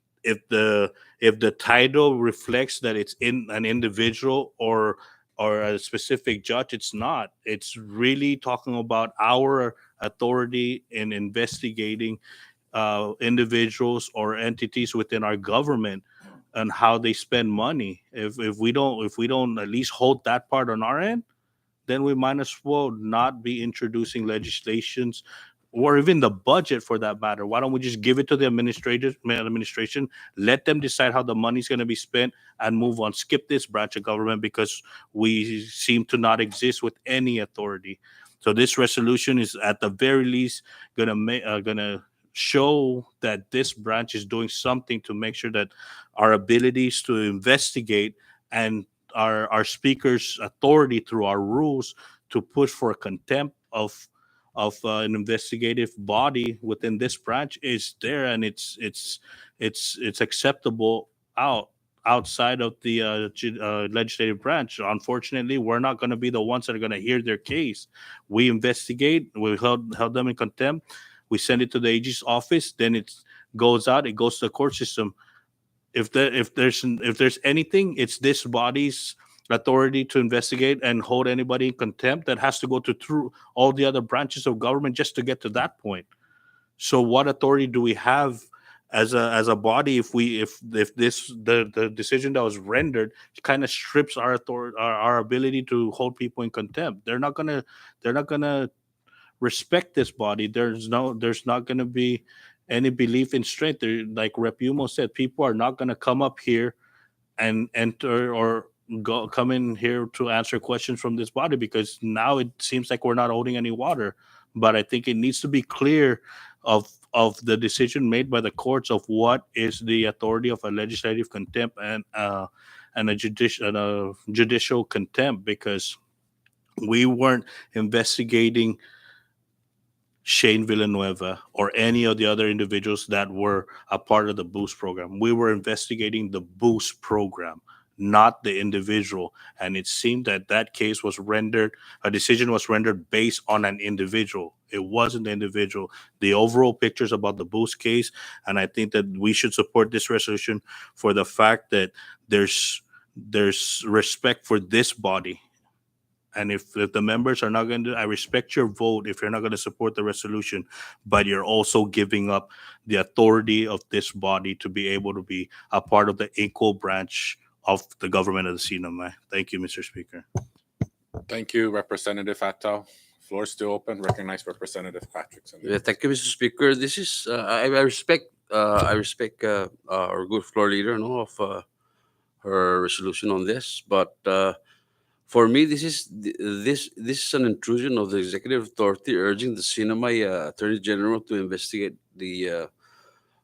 title reflects that it's in an individual or a specific judge, it's not. It's really talking about our authority in investigating individuals or entities within our government and how they spend money. If we don't at least hold that part on our end, then we might as well not be introducing legislations or even the budget for that matter. Why don't we just give it to the administration, let them decide how the money's going to be spent, and move on? Skip this branch of government, because we seem to not exist with any authority. So this resolution is at the very least going to show that this branch is doing something to make sure that our abilities to investigate and our speaker's authority through our rules to push for contempt of an investigative body within this branch is there, and it's acceptable outside of the legislative branch. Unfortunately, we're not going to be the ones that are going to hear their case. We investigate, we held them in contempt, we send it to the AG's office, then it goes out, it goes to the court system. If there's anything, it's this body's authority to investigate and hold anybody in contempt that has to go through all the other branches of government just to get to that point. So what authority do we have as a body if the decision that was rendered kind of strips our authority, our ability to hold people in contempt? They're not gonna respect this body. There's not gonna be any belief in strength. Like Rep. Yumo said, people are not gonna come up here and enter or come in here to answer questions from this body, because now it seems like we're not holding any water. But I think it needs to be clear of the decision made by the courts of what is the authority of a legislative contempt and a judicial contempt, because we weren't investigating Shane Villanueva or any of the other individuals that were a part of the Boost program. We were investigating the Boost program, not the individual. And it seemed that case was rendered, a decision was rendered based on an individual. It wasn't the individual. The overall picture is about the Boost case. And I think that we should support this resolution for the fact that there's respect for this body. And if the members are not going to, I respect your vote if you're not going to support the resolution, but you're also giving up the authority of this body to be able to be a part of the equal branch of the government of the CNMI. Thank you, Mr. Speaker. Thank you, Representative Attal. Floor is still open. Recognize Representative Patrickson. Yeah, thank you, Mr. Speaker. This is I respect our good floor leader, of her resolution on this, but for me, this is an intrusion of the executive authority, urging the CNMI Attorney General to investigate the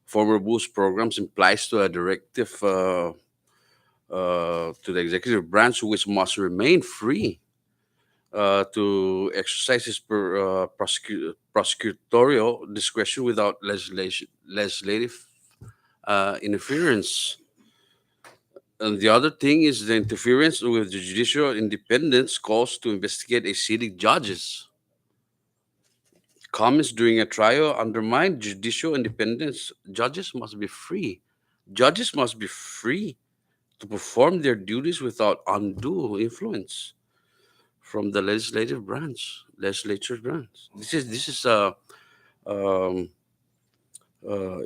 former Boost programs implies to a directive to the executive branch, which must remain free to exercise its prosecutorial discretion without legislative interference. And the other thing is the interference with the judicial independence calls to investigate a sitting judges. Comments during a trial undermine judicial independence. Judges must be free. Judges must be free to perform their duties without undue influence from the legislature branch. This is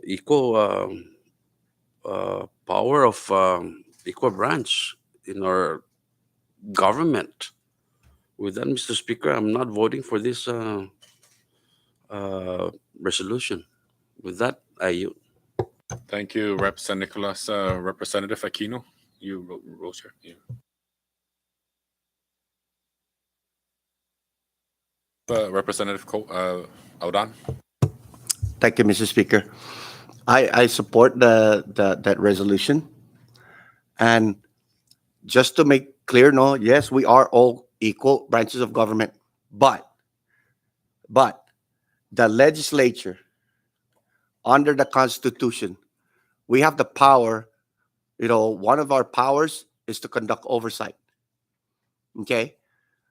equal power of equal branch. in our government. With that, Mr. Speaker, I'm not voting for this resolution. With that, I yield. Thank you, Representative Nicholas. Representative Aquino, you rose here. Yeah. Representative Audan. Thank you, Mr. Speaker. I support that resolution. And just to make clear, no, yes, we are all equal branches of government, but the legislature, under the Constitution, we have the power. One of our powers is to conduct oversight. Okay,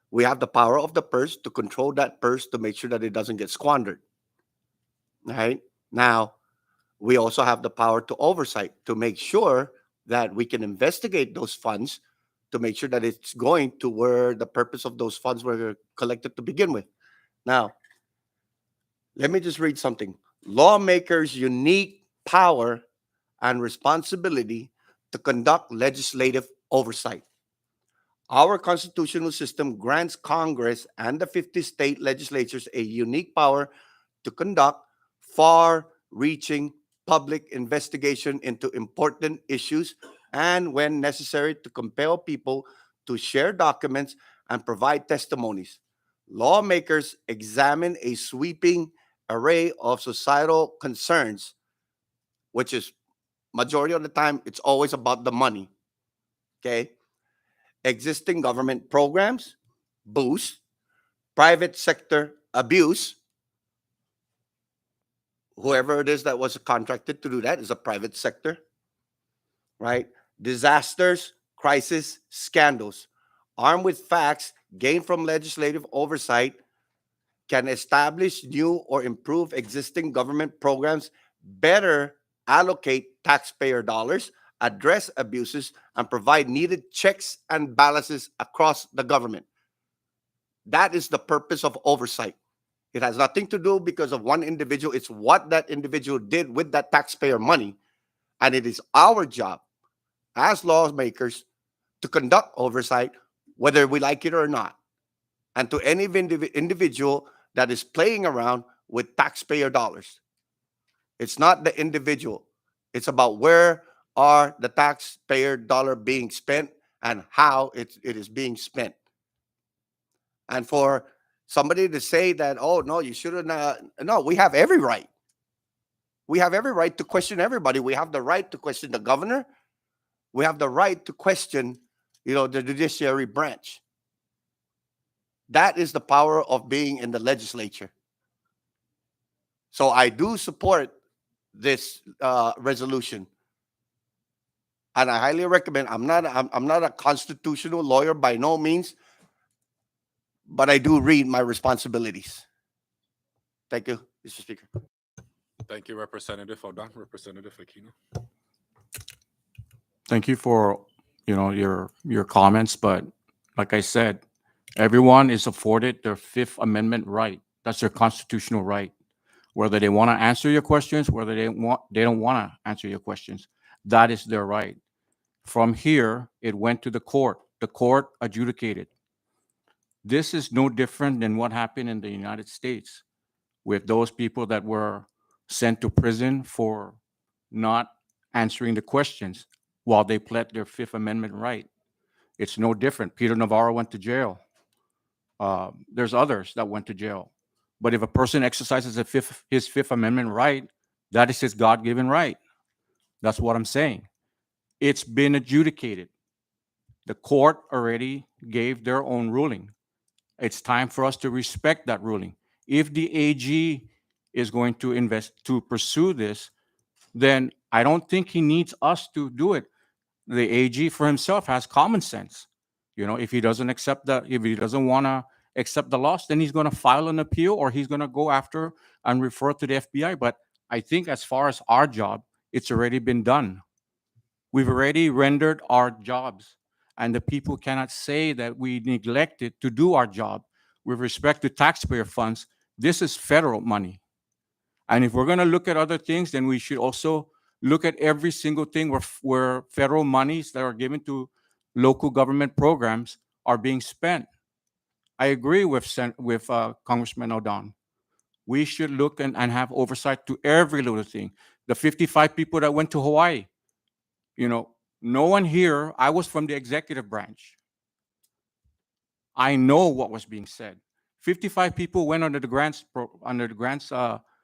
we have the power of the purse to control that purse to make sure that it doesn't get squandered. Right now, we also have the power to oversight to make sure that we can investigate those funds to make sure that it's going to where the purpose of those funds were collected to begin with. Now, let me just read something. Lawmakers' unique power and responsibility to conduct legislative oversight. Our constitutional system grants Congress and the 50 state legislatures a unique power to conduct far-reaching public investigation into important issues and, when necessary, to compel people to share documents and provide testimonies. Lawmakers examine a sweeping array of societal concerns, which is majority of the time, it's always about the money. Okay. Existing government programs, boost, private sector abuse. Whoever it is that was contracted to do that is a private sector, right? Disasters, crisis, scandals. Armed with facts gained from legislative oversight, can establish new or improve existing government programs, better allocate taxpayer dollars, address abuses, and provide needed checks and balances across the government. That is the purpose of oversight. It has nothing to do because of one individual. It's what that individual did with that taxpayer money. And it is our job as lawmakers to conduct oversight, whether we like it or not. And to any individual that is playing around with taxpayer dollars. It's not the individual. It's about where are the taxpayer dollar being spent and how it is being spent. And for somebody to say that, oh, no, you shouldn't. No, we have every right. We have every right to question everybody. We have the right to question the governor. We have the right to question, the judiciary branch. That is the power of being in the legislature. So I do support this resolution, and I highly recommend. I'm not a constitutional lawyer by no means, but I do read my responsibilities. Thank you, Mr. Speaker. Thank you, Representative Audan. Representative Aquino. Thank you for, your comments, but like I said, everyone is afforded their Fifth Amendment right. That's their constitutional right. Whether they want to answer your questions, whether they don't want to answer your questions, that is their right. From here, it went to the court. The court adjudicated. This is no different than what happened in the United States with those people that were sent to prison for not answering the questions while they pled their Fifth Amendment right. It's no different. Peter Navarro went to jail. There's others that went to jail. But if a person exercises his Fifth Amendment right, that is his God-given right. That's what I'm saying. It's been adjudicated. The court already gave their own ruling. It's time for us to respect that ruling. If the AG is going to pursue this, then I don't think he needs us to do it. The AG for himself has common sense. If he doesn't want to accept the loss, then he's going to file an appeal or he's going to go after and refer to the FBI. But I think as far as our job, it's already been done. We've already rendered our jobs, and the people cannot say that we neglected to do our job. With respect to taxpayer funds, this is federal money. And if we're going to look at other things, then we should also look at every single thing where federal monies that are given to local government programs are being spent. I agree with Congressman O'Donnell. We should look and have oversight to every little thing. The 55 people that went to Hawaii, no one here, I was from the executive branch. I know what was being said. 55 people went under the grants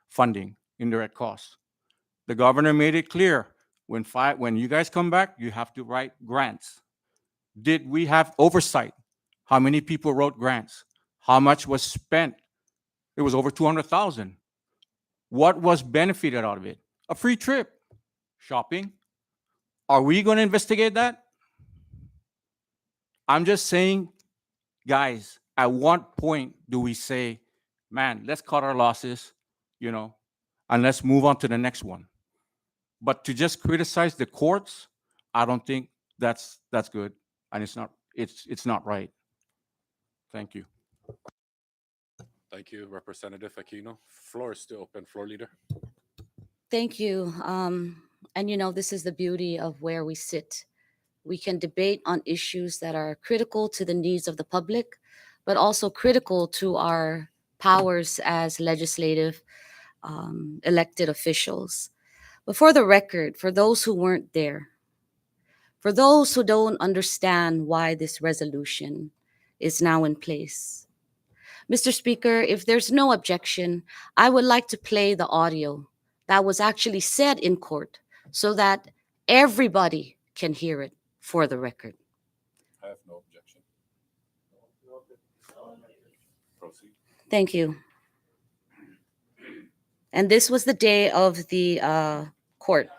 funding, indirect costs. The governor made it clear, when you guys come back, you have to write grants. Did we have oversight? How many people wrote grants? How much was spent? It was over 200,000. What was benefited out of it? A free trip, shopping. Are we going to investigate that? I'm just saying, guys, at what point do we say, man, let's cut our losses, and let's move on to the next one? But to just criticize the courts, I don't think that's good, and it's not right. Thank you. Thank you, Representative Aquino. Floor is still open. Floor leader. Thank you. And this is the beauty of where we sit. We can debate on issues that are critical to the needs of the public, but also critical to our powers as legislative elected officials. But for the record, for those who weren't there, for those who don't understand why this resolution is now in place, Mr. Speaker, if there's no objection, I would like to play the audio that was actually said in court so that everybody can hear it for the record. I have no objection. Proceed. Thank you. And this was the day of the court.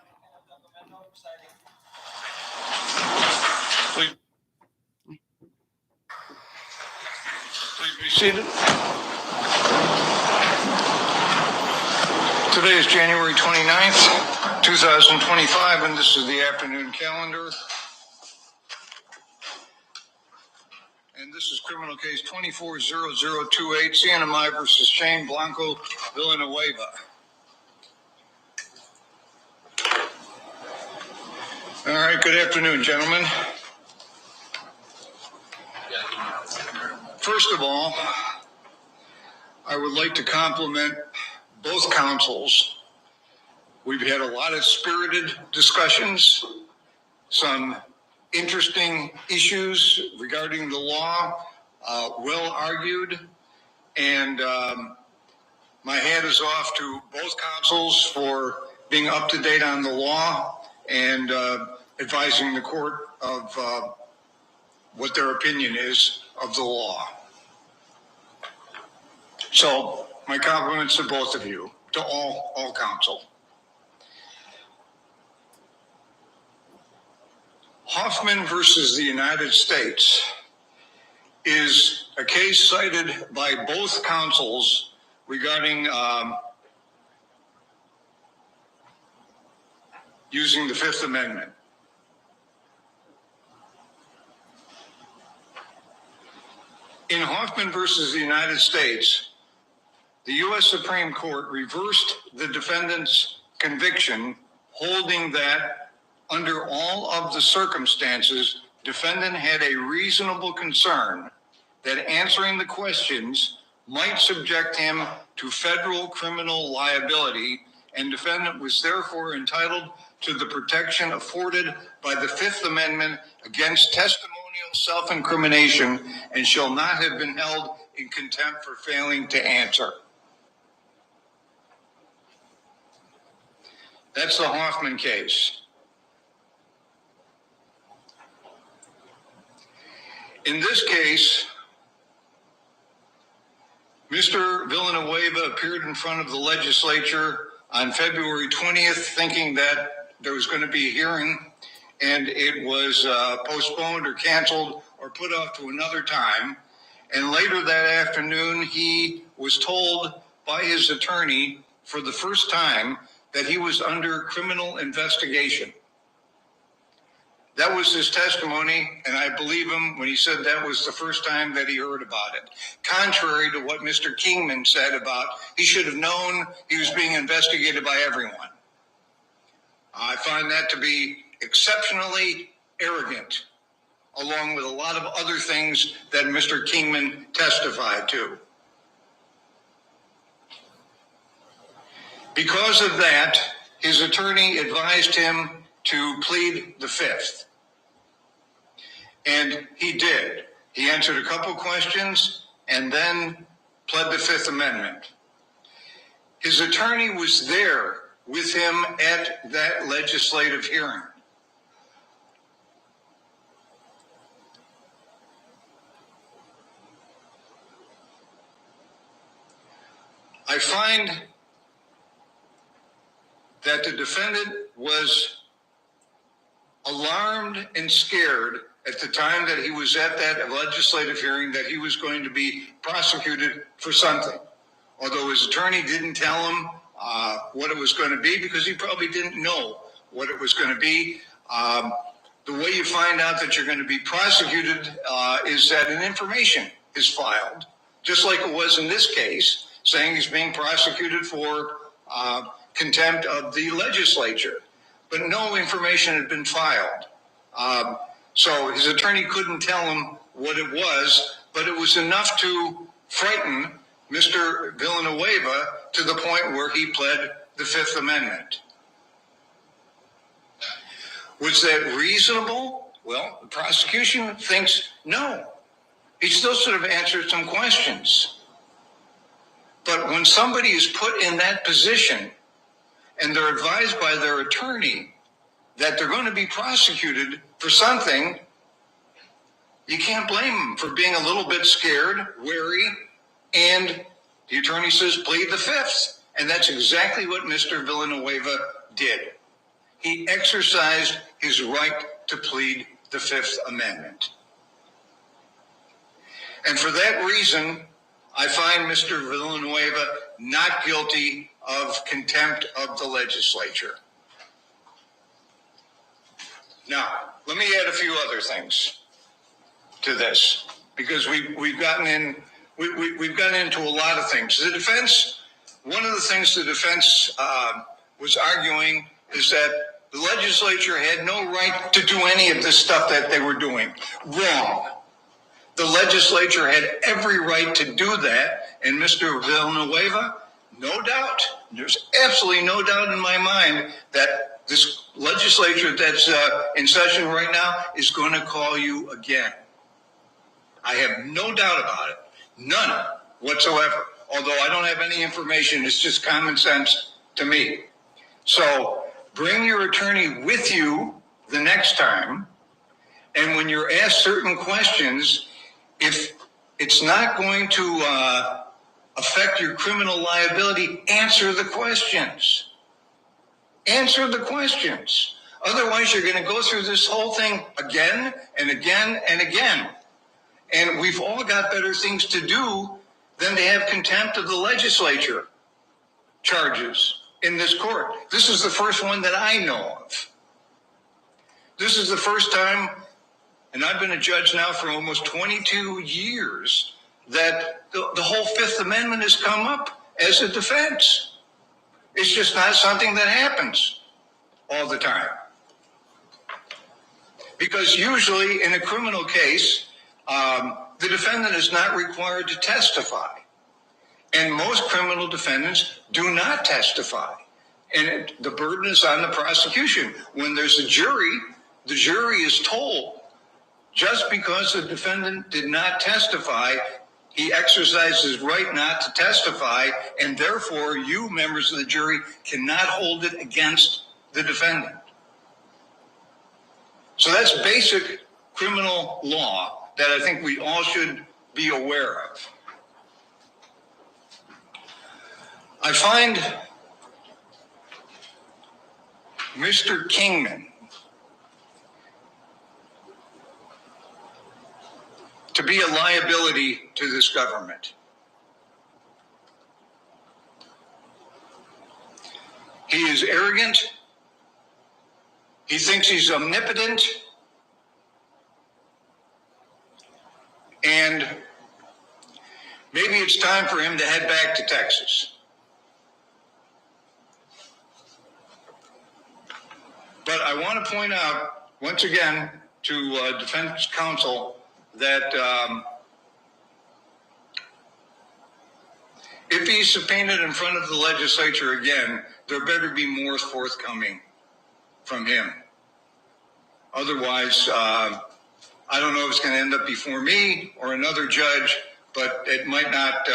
Please be seated. Today is January 29th, 2025, and this is the afternoon calendar. And this is criminal case 240028, CNMI versus Shane Blanco Villanueva. All right, good afternoon, gentlemen. First of all, I would like to compliment both councils. We've had a lot of spirited discussions, some interesting issues regarding the law, well argued, and my hat is off to both councils for being up to date on the law and advising the court of what their opinion is of the law. So my compliments to both of you, to all counsel. Hoffman versus the United States is a case cited by both counsels regarding using the Fifth Amendment. In Hoffman versus the United States, the U.S. Supreme Court reversed the defendant's conviction, holding that under all of the circumstances, defendant had a reasonable concern that answering the questions might subject him to federal criminal liability, and defendant was therefore entitled to the protection afforded by the Fifth Amendment against testimonial self-incrimination and shall not have been held in contempt for failing to answer. That's the Hoffman case. In this case, Mr. Villanueva appeared in front of the legislature on February 20th thinking that there was going to be a hearing, and it was postponed or canceled or put off to another time. And later that afternoon, he was told by his attorney for the first time that he was under criminal investigation. That was his testimony, and I believe him when he said that was the first time that he heard about it. Contrary to what Mr. Kingman said about he should have known he was being investigated by everyone. I find that to be exceptionally arrogant along with a lot of other things that Mr. Kingman testified to. Because of that, his attorney advised him to plead the fifth. And he did. He answered a couple questions and then pled the Fifth Amendment. His attorney was there with him at that legislative hearing. I find that the defendant was alarmed and scared at the time that he was at that legislative hearing that he was going to be prosecuted for something. Although his attorney didn't tell him what it was going to be, because he probably didn't know what it was going to be. The way you find out that you're going to be prosecuted is that an information is filed, just like it was in this case, saying he's being prosecuted for contempt of the legislature. But no information had been filed. So his attorney couldn't tell him what it was, but it was enough to frighten Mr. Villanueva to the point where he pled the Fifth Amendment. Was that reasonable? Well, the prosecution thinks no. He still should have answered some questions. But when somebody is put in that position and they're advised by their attorney that they're going to be prosecuted for something, you can't blame them for being a little bit scared, wary, and the attorney says plead the fifth. And that's exactly what Mr. Villanueva did. He exercised his right to plead the Fifth Amendment. And for that reason, I find Mr. Villanueva not guilty of contempt of the legislature. Now, let me add a few other things to this, because we've gotten into a lot of things. The defense, one of the things the defense was arguing is that the legislature had no right to do any of this stuff that they were doing. Wrong. The legislature had every right to do that, and Mr. Villanueva, no doubt, there's absolutely no doubt in my mind that this legislature that's in session right now is going to call you again. I have no doubt about it. None whatsoever. Although I don't have any information, it's just common sense to me. So bring your attorney with you the next time, and when you're asked certain questions, if it's not going to affect your criminal liability, answer the questions. Answer the questions. Otherwise, you're going to go through this whole thing again and again and again. And we've all got better things to do than to have contempt of the legislature charges in this court. This is the first one that I know of. This is the first time, and I've been a judge now for almost 22 years, that the whole Fifth Amendment has come up as a defense. It's just not something that happens all the time. Because usually in a criminal case, the defendant is not required to testify. And most criminal defendants do not testify. And the burden is on the prosecution. When there's a jury, the jury is told, just because the defendant did not testify, he exercised his right not to testify, and therefore you, members of the jury, cannot hold it against the defendant. So that's basic criminal law that I think we all should be aware of. I find Mr. Kingman to be a liability to this government. He is arrogant. He thinks he's omnipotent. And maybe it's time for him to head back to Texas. But I want to point out, once again, to defense counsel that if he's subpoenaed in front of the legislature again, there better be more forthcoming from him. Otherwise, I don't know if it's going to end up before me or another judge, but it might not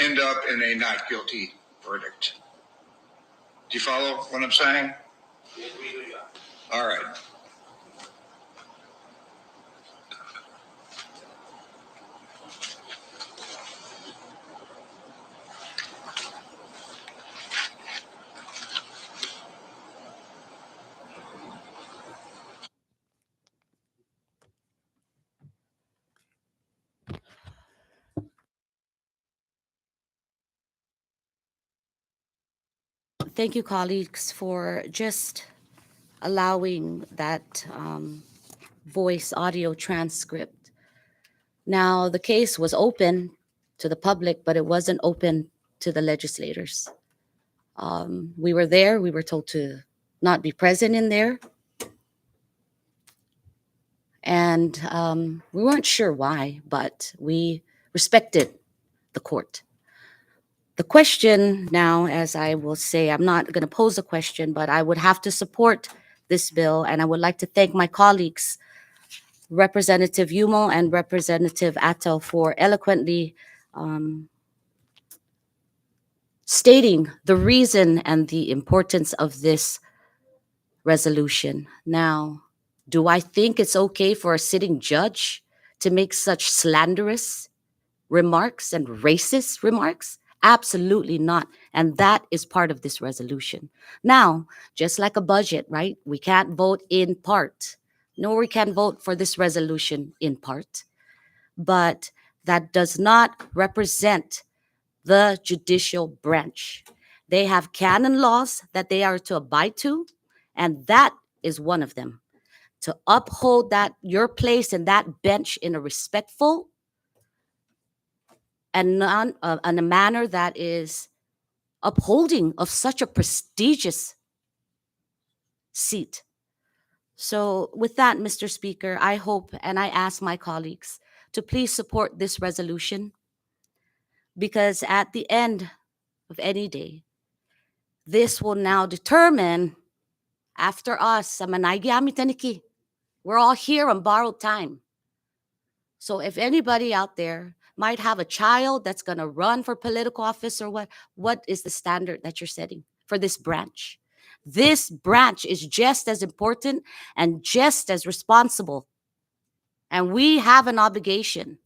end up in a not guilty verdict. Do you follow what I'm saying? All right. Thank you, colleagues, for just allowing that voice audio transcript. Now, the case was open to the public, but it wasn't open to the legislators. We were there. We were told to not be present in there. And we weren't sure why, but we respected the court. The question now, as I will say, I'm not going to pose a question, but I would have to support this bill. And I would like to thank my colleagues, Representative Yumo and Representative Atto, for eloquently stating the reason and the importance of this resolution. Now, do I think it's okay for a sitting judge to make such slanderous remarks and racist remarks? Absolutely not. And that is part of this resolution. Now, just like a budget, right? We can't vote in part, nor we can vote for this resolution in part. But that does not represent the judicial branch. They have canon laws that they are to abide to, and that is one of them. To uphold that, your place in that bench in a respectful and in a manner that is upholding of such a prestigious seat. So with that, Mr. Speaker, I hope and I ask my colleagues to please support this resolution, because at the end of any day, this will now determine, after us, we're all here on borrowed time. So if anybody out there might have a child that's going to run for political office or what is the standard that you're setting for this branch? This branch is just as important and just as responsible. And we have an obligation.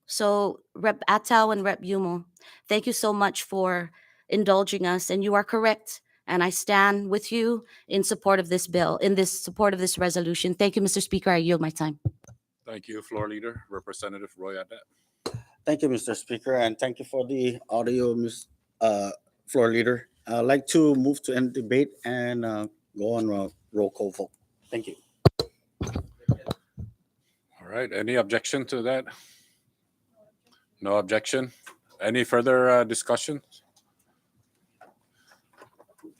So Rep. Atao and Rep. Yumo, thank you so much for indulging us. And you are correct. And I stand with you in support of this bill, support of this resolution. Thank you, Mr. Speaker. I yield my time. Thank you, Floor Leader, Representative Roy Adet. Thank you, Mr. Speaker, and thank you for the audio, Floor Leader. I'd like to move to end debate and go on a roll call vote. Thank you. All right, any objection to that? No objection. Any further discussion?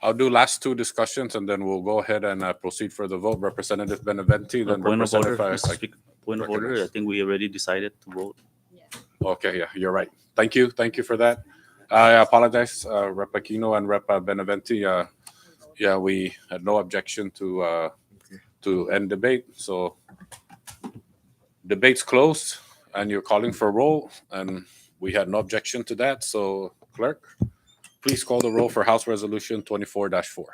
I'll do last two discussions and then we'll go ahead and proceed for the vote. Representative Benavente, then Point of order, Representative. Mr. Speaker. Point of order, I think we already decided to vote. Okay, yeah, you're right. Thank you for that. I apologize, Rep. Aquino and Rep. Benavente. Yeah, we had no objection to end debate. So debate's closed and you're calling for roll, and we had no objection to that. So clerk, please call the roll for House Resolution 24-4.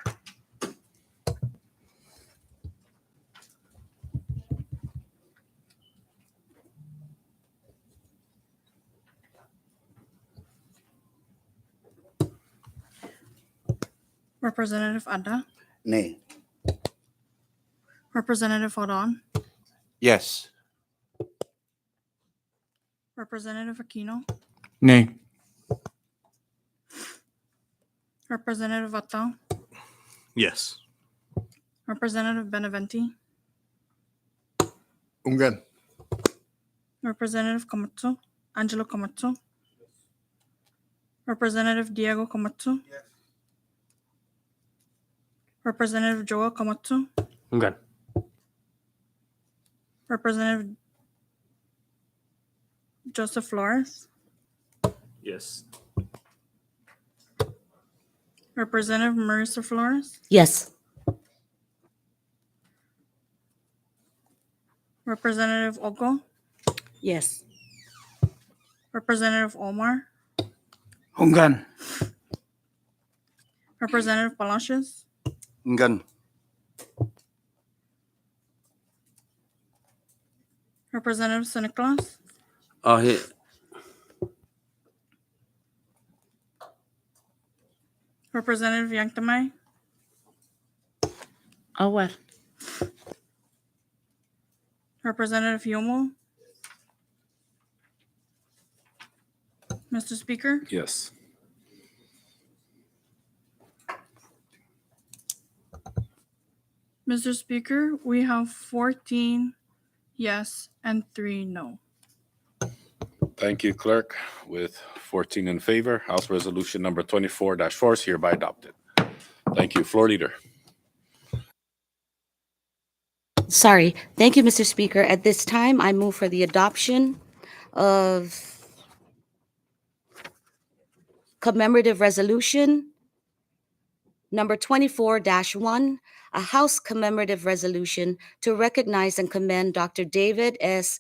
Representative Adda, Nay. Representative Odon, Yes. Representative Aquino, Nay. Representative Atao, Yes. Representative Benavente, Ungan. Representative Angelo Komatsu, Representative Diego Komatsu, Representative Joel Komatsu, Ungan. Representative Joseph Flores, Yes. Representative Marissa Flores, Yes. Representative Ogo, Yes. Representative Omar, Ungan. Representative Palacios, Ungan. Representative San Nicolas, He- Representative Yanktamai, What? Representative Yomo. Mr. Speaker, Yes. Mr. Speaker, we have 14 yes and 3 no. Thank you, Clerk. With 14 in favor, House Resolution number 24-4 is hereby adopted. Thank you. Floor Leader. Sorry. Thank you, Mr. Speaker. At this time, I move for the adoption of commemorative resolution number 24-1, a House commemorative resolution to recognize and commend Dr. David S.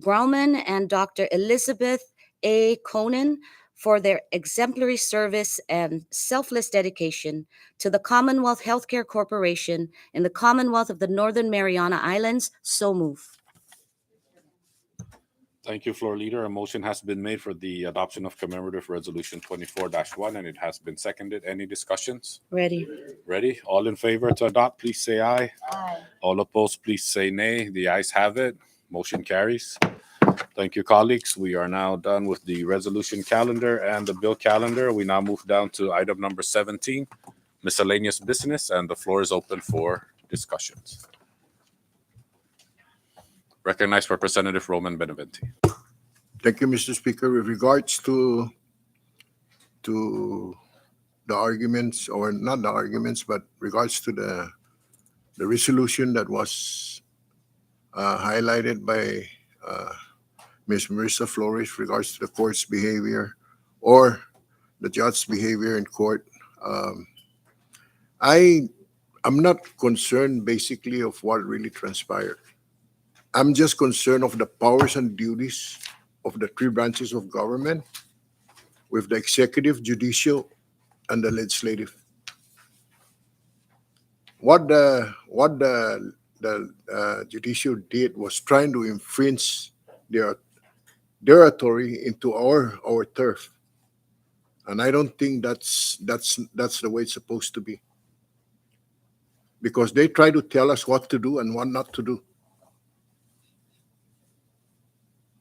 Grauman and Dr. Elizabeth A. Conan for their exemplary service and selfless dedication to the Commonwealth Healthcare Corporation in the Commonwealth of the Northern Mariana Islands. So move. Thank you, Floor Leader. A motion has been made for the adoption of commemorative resolution 24-1, and it has been seconded. Any discussions? Ready. Ready? All in favor to adopt, please say aye. Aye. All opposed, please say nay. The ayes have it. Motion carries. Thank you, colleagues. We are now done with the resolution calendar and the bill calendar. We now move down to item number 17, miscellaneous business, and the floor is open for discussions. Recognize Representative Roman Beneventi. Thank you, Mr. Speaker. With regards to the arguments, or not the arguments, but regards to the resolution that was highlighted by Ms. Marissa Flores, regards to the court's behavior or the judge's behavior in court, I'm not concerned basically of what really transpired. I'm just concerned of the powers and duties of the three branches of government, with the executive, judicial, and the legislative. What the judicial did was trying to infringe their authority into our turf, and I don't think that's the way it's supposed to be, because they try to tell us what to do and what not to do.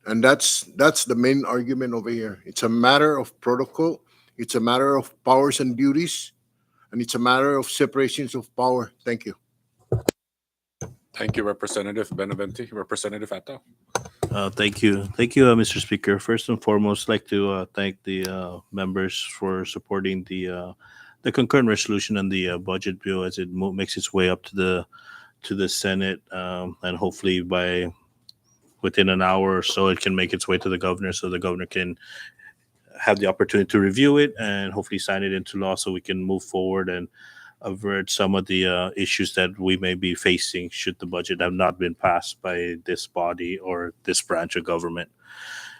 And that's the main argument over here. It's a matter of protocol. It's a matter of powers and duties, and it's a matter of separations of power. Thank you. Thank you, Representative Beneventi. Representative Atto. Thank you, Mr. Speaker. First and foremost, I'd like to thank the members for supporting the concurrent resolution on the budget bill as it makes its way up to the Senate, and hopefully within an hour or so, it can make its way to the governor, so the governor can have the opportunity to review it and hopefully sign it into law, so we can move forward and avert some of the issues that we may be facing should the budget have not been passed by this body or this branch of government.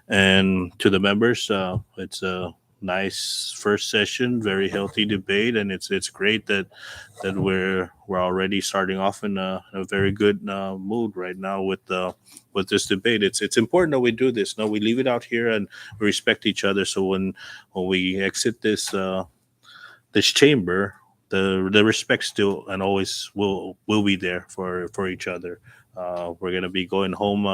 And to the members, it's a nice first session, very healthy debate, and it's great that we're already starting off in a very good mood right now with this debate. It's important that we do this. No, we leave it out here and we respect each other. So when we exit this chamber, the respect still and always will be there for each other. We're gonna be going home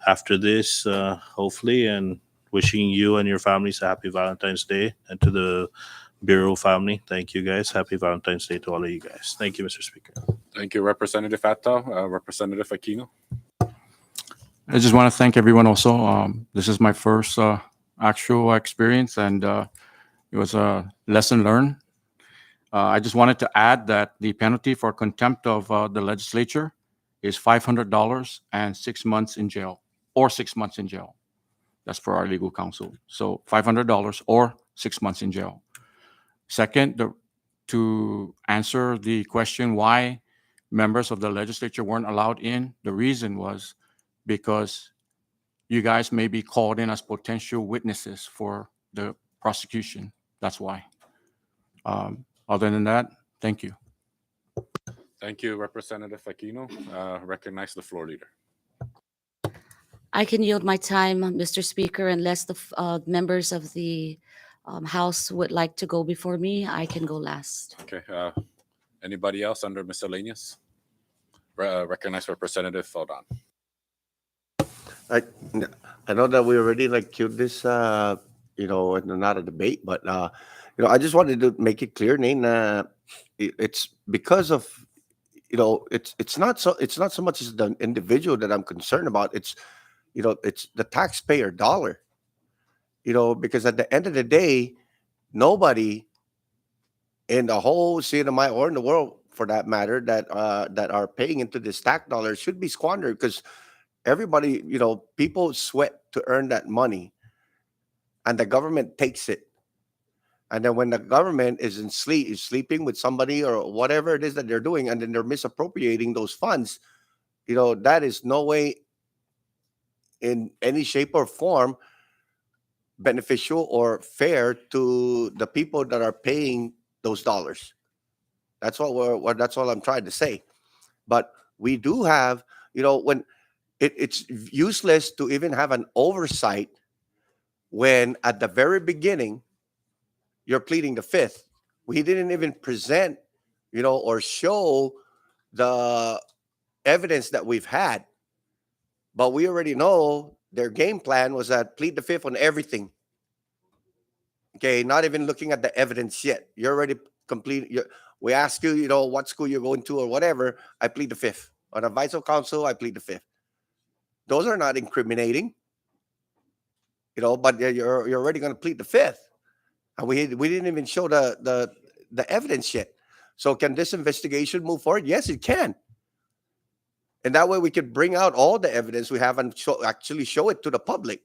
after this, hopefully, and wishing you and your families a happy Valentine's Day, and to the Bureau family, thank you guys. Happy Valentine's Day to all of you guys. Thank you, Mr. Speaker. Thank you, Representative Atto. Representative Aquino. I just want to thank everyone also. This is my first actual experience, and it was a lesson learned. I just wanted to add that the penalty for contempt of the legislature is $500 and 6 months in jail, or 6 months in jail. That's for our legal counsel. So $500 or 6 months in jail. Second, to answer the question why members of the legislature weren't allowed in, the reason was because you guys may be called in as potential witnesses for the prosecution. That's why. Other than that, thank you. Thank you, Representative Aquino. Recognize the floor leader. I can yield my time, Mr. Speaker, unless the members of the House would like to go before me. I can go last. Okay. Anybody else under miscellaneous? Recognize Representative Aldan. I know that we already like queued this, not a debate, but I just wanted to make it clear, Nate, it's because of, it's not so much as the individual that I'm concerned about. It's the taxpayer dollar, because at the end of the day, nobody in the whole CNMI or in the world, for that matter, that are paying into this tax dollar should be squandered, because everybody, people sweat to earn that money, and the government takes it. And then when the government is sleeping with somebody or whatever it is that they're doing, and then they're misappropriating those funds, that is no way in any shape or form beneficial or fair to the people that are paying those dollars. That's that's all I'm trying to say. But we do have, when it's useless to even have an oversight when at the very beginning you're pleading the fifth. We didn't even present, or show the evidence that we've had. But we already know their game plan was that plead the fifth on everything. Okay, not even looking at the evidence yet. You're already complete. We ask you, what school you're going to or whatever. I plead the fifth. On advice of counsel, I plead the fifth. Those are not incriminating, but you're already going to plead the fifth. And we didn't even show the evidence yet. So can this investigation move forward? Yes, it can. And that way we can bring out all the evidence we have and actually show it to the public.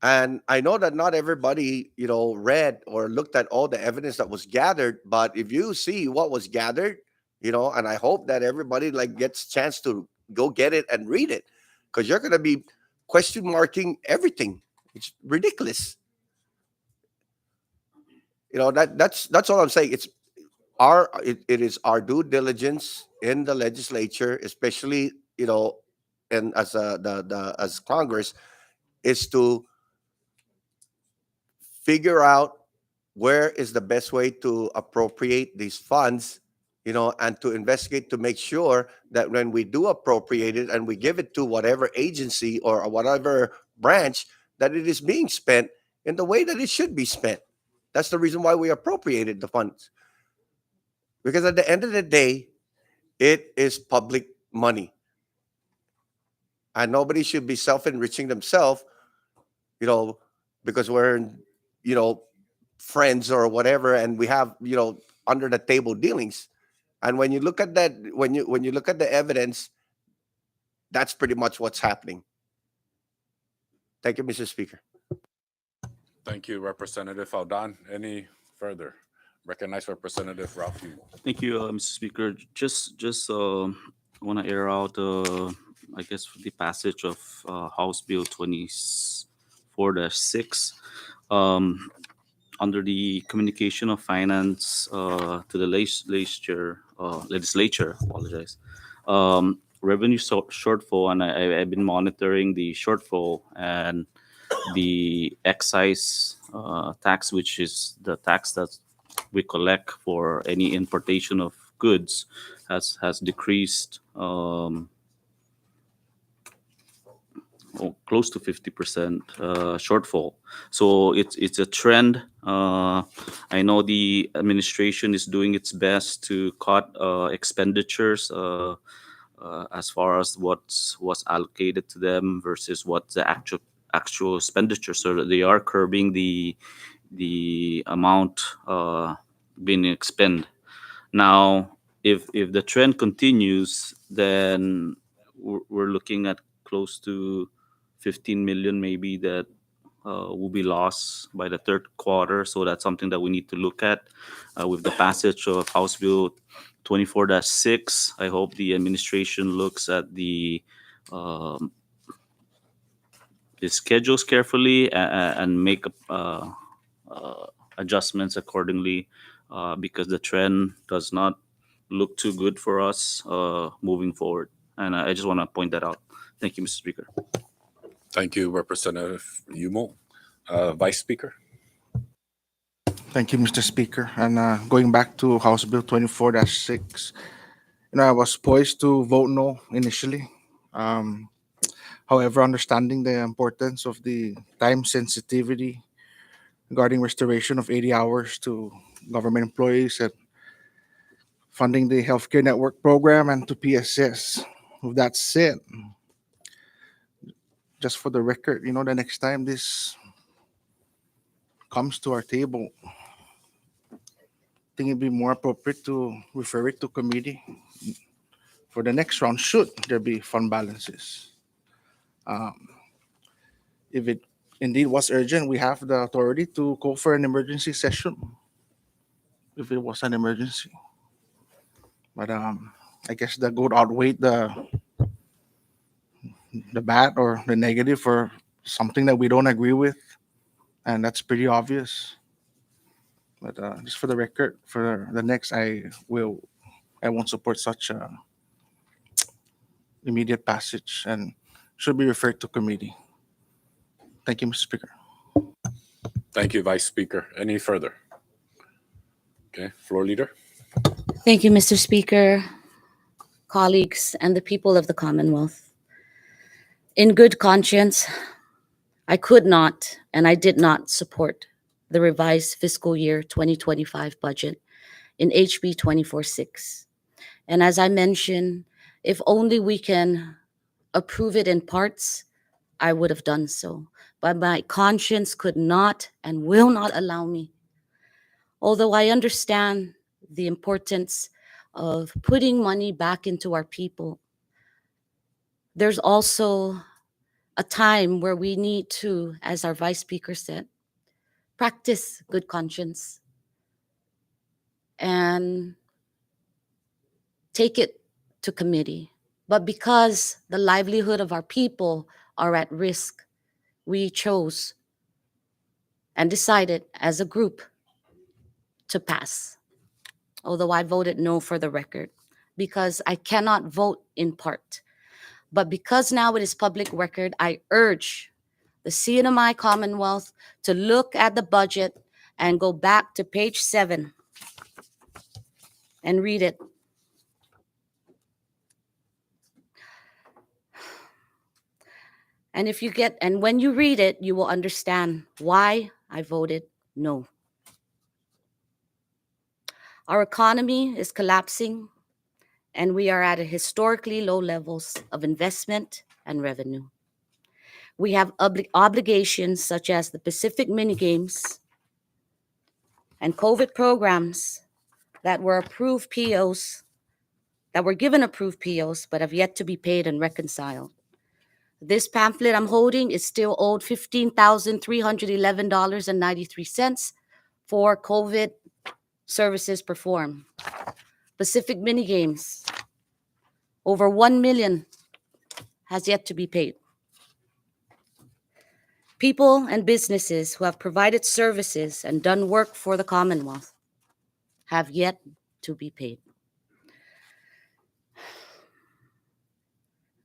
And I know that not everybody, read or looked at all the evidence that was gathered, but if you see what was gathered, and I hope that everybody gets a chance to go get it and read it, because you're going to be question marking everything. It's ridiculous. That's all I'm saying. It is our due diligence in the legislature, especially, and as Congress, is to figure out where is the best way to appropriate these funds, and to investigate to make sure that when we do appropriate it and we give it to whatever agency or whatever branch, that it is being spent in the way that it should be spent. That's the reason why we appropriated the funds. Because at the end of the day, it is public money. And nobody should be self-enriching themselves, because we're, friends or whatever, and we have, under the table dealings. And when you look at that, when you look at the evidence, that's pretty much what's happening. Thank you, Mr. Speaker. Thank you, Representative Aldan. Any further? Recognize Representative Ralph Hugo. Thank you, Mr. Speaker. Just want to air out, I guess, the passage of House Bill 24-6 under the communication of finance to the legislature. Apologize. Revenue shortfall, and I've been monitoring the shortfall, and the excise tax, which is the tax that we collect for any importation of goods, has decreased close to 50% shortfall. So it's a trend. I know the administration is doing its best to cut expenditures as far as what's allocated to them versus what the actual expenditure. So that they are curbing the amount being expended. Now, if the trend continues, then we're looking at close to 15 million maybe that will be lost by the third quarter. So that's something that we need to look at with the passage of House Bill 24-6. I hope the administration looks at the schedules carefully and make adjustments accordingly, because the trend does not look too good for us moving forward. And I just want to point that out. Thank you, Mr. Speaker. Thank you, Representative Yumo. Vice Speaker. Thank you, Mr. Speaker. And going back to House Bill 24-6, I was poised to vote no initially. However, understanding the importance of the time sensitivity regarding restoration of 80 hours to government employees and funding the healthcare network program and to PSS. With that said, just for the record, the next time this comes to our table, I think it'd be more appropriate to refer it to committee for the next round, should there be fund balances. If it indeed was urgent, we have the authority to call for an emergency session if it was an emergency. But I guess the good outweighed the bad or the negative for something that we don't agree with, and that's pretty obvious. But just for the record, for the next, I won't support such immediate passage and should be referred to committee. Thank you, Mr. Speaker. Thank you, Vice Speaker. Any further? Okay, Floor Leader. Thank you, Mr. Speaker, colleagues, and the people of the Commonwealth. In good conscience, I could not and I did not support the revised fiscal year 2025 budget in HB 24-6. And as I mentioned, if only we can approve it in parts, I would have done so. But my conscience could not and will not allow me. Although I understand the importance of putting money back into our people, there's also a time where we need to, as our Vice Speaker said, practice good conscience and take it to committee. But because the livelihood of our people are at risk, we chose and decided as a group to pass. Although I voted no for the record, because I cannot vote in part. But because now it is public record, I urge the CNMI Commonwealth to look at the budget and go back to page 7 and read it. And when you read it, you will understand why I voted no. Our economy is collapsing, and we are at a historically low levels of investment and revenue. We have obligations such as the Pacific Mini Games and COVID programs that were approved POs, that were given approved POs, but have yet to be paid and reconciled. This pamphlet I'm holding is still owed $15,311.93 for COVID services performed. Pacific Mini Games, over 1 million has yet to be paid. People and businesses who have provided services and done work for the Commonwealth have yet to be paid.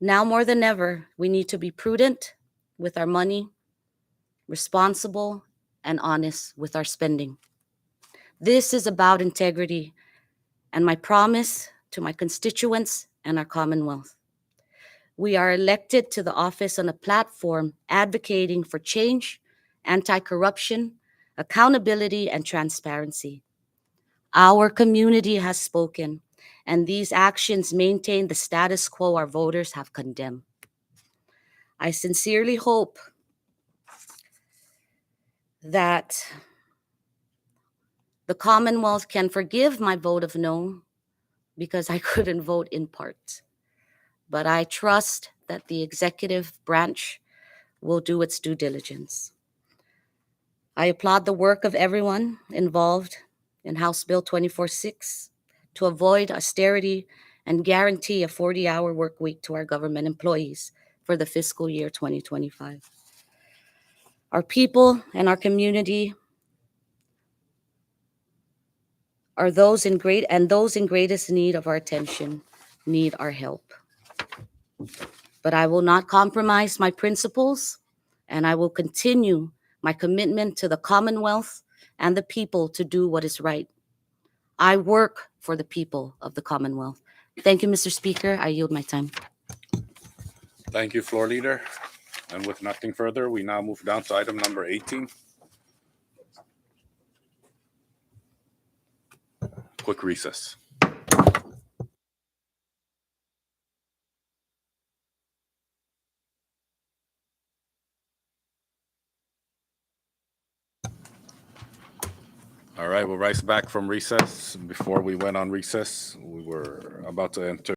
Now more than ever, we need to be prudent with our money, responsible and honest with our spending. This is about integrity and my promise to my constituents and our Commonwealth. We are elected to the office on a platform advocating for change, anti-corruption, accountability, and transparency. Our community has spoken, and these actions maintain the status quo our voters have condemned. I sincerely hope that the Commonwealth can forgive my vote of no, because I couldn't vote in part. But I trust that the executive branch will do its due diligence. I applaud the work of everyone involved in House Bill 24-6 to avoid austerity and guarantee a 40-hour work week to our government employees for the fiscal year 2025. Our people and our community are those in greatest need of our attention need our help. But I will not compromise my principles, and I will continue my commitment to the Commonwealth and the people to do what is right. I work for the people of the Commonwealth. Thank you, Mr. Speaker. I yield my time. Thank you, Floor Leader. And with nothing further, we now move down to item number 18. Quick recess. All right, we'll rise back from recess. Before we went on recess, we were about to enter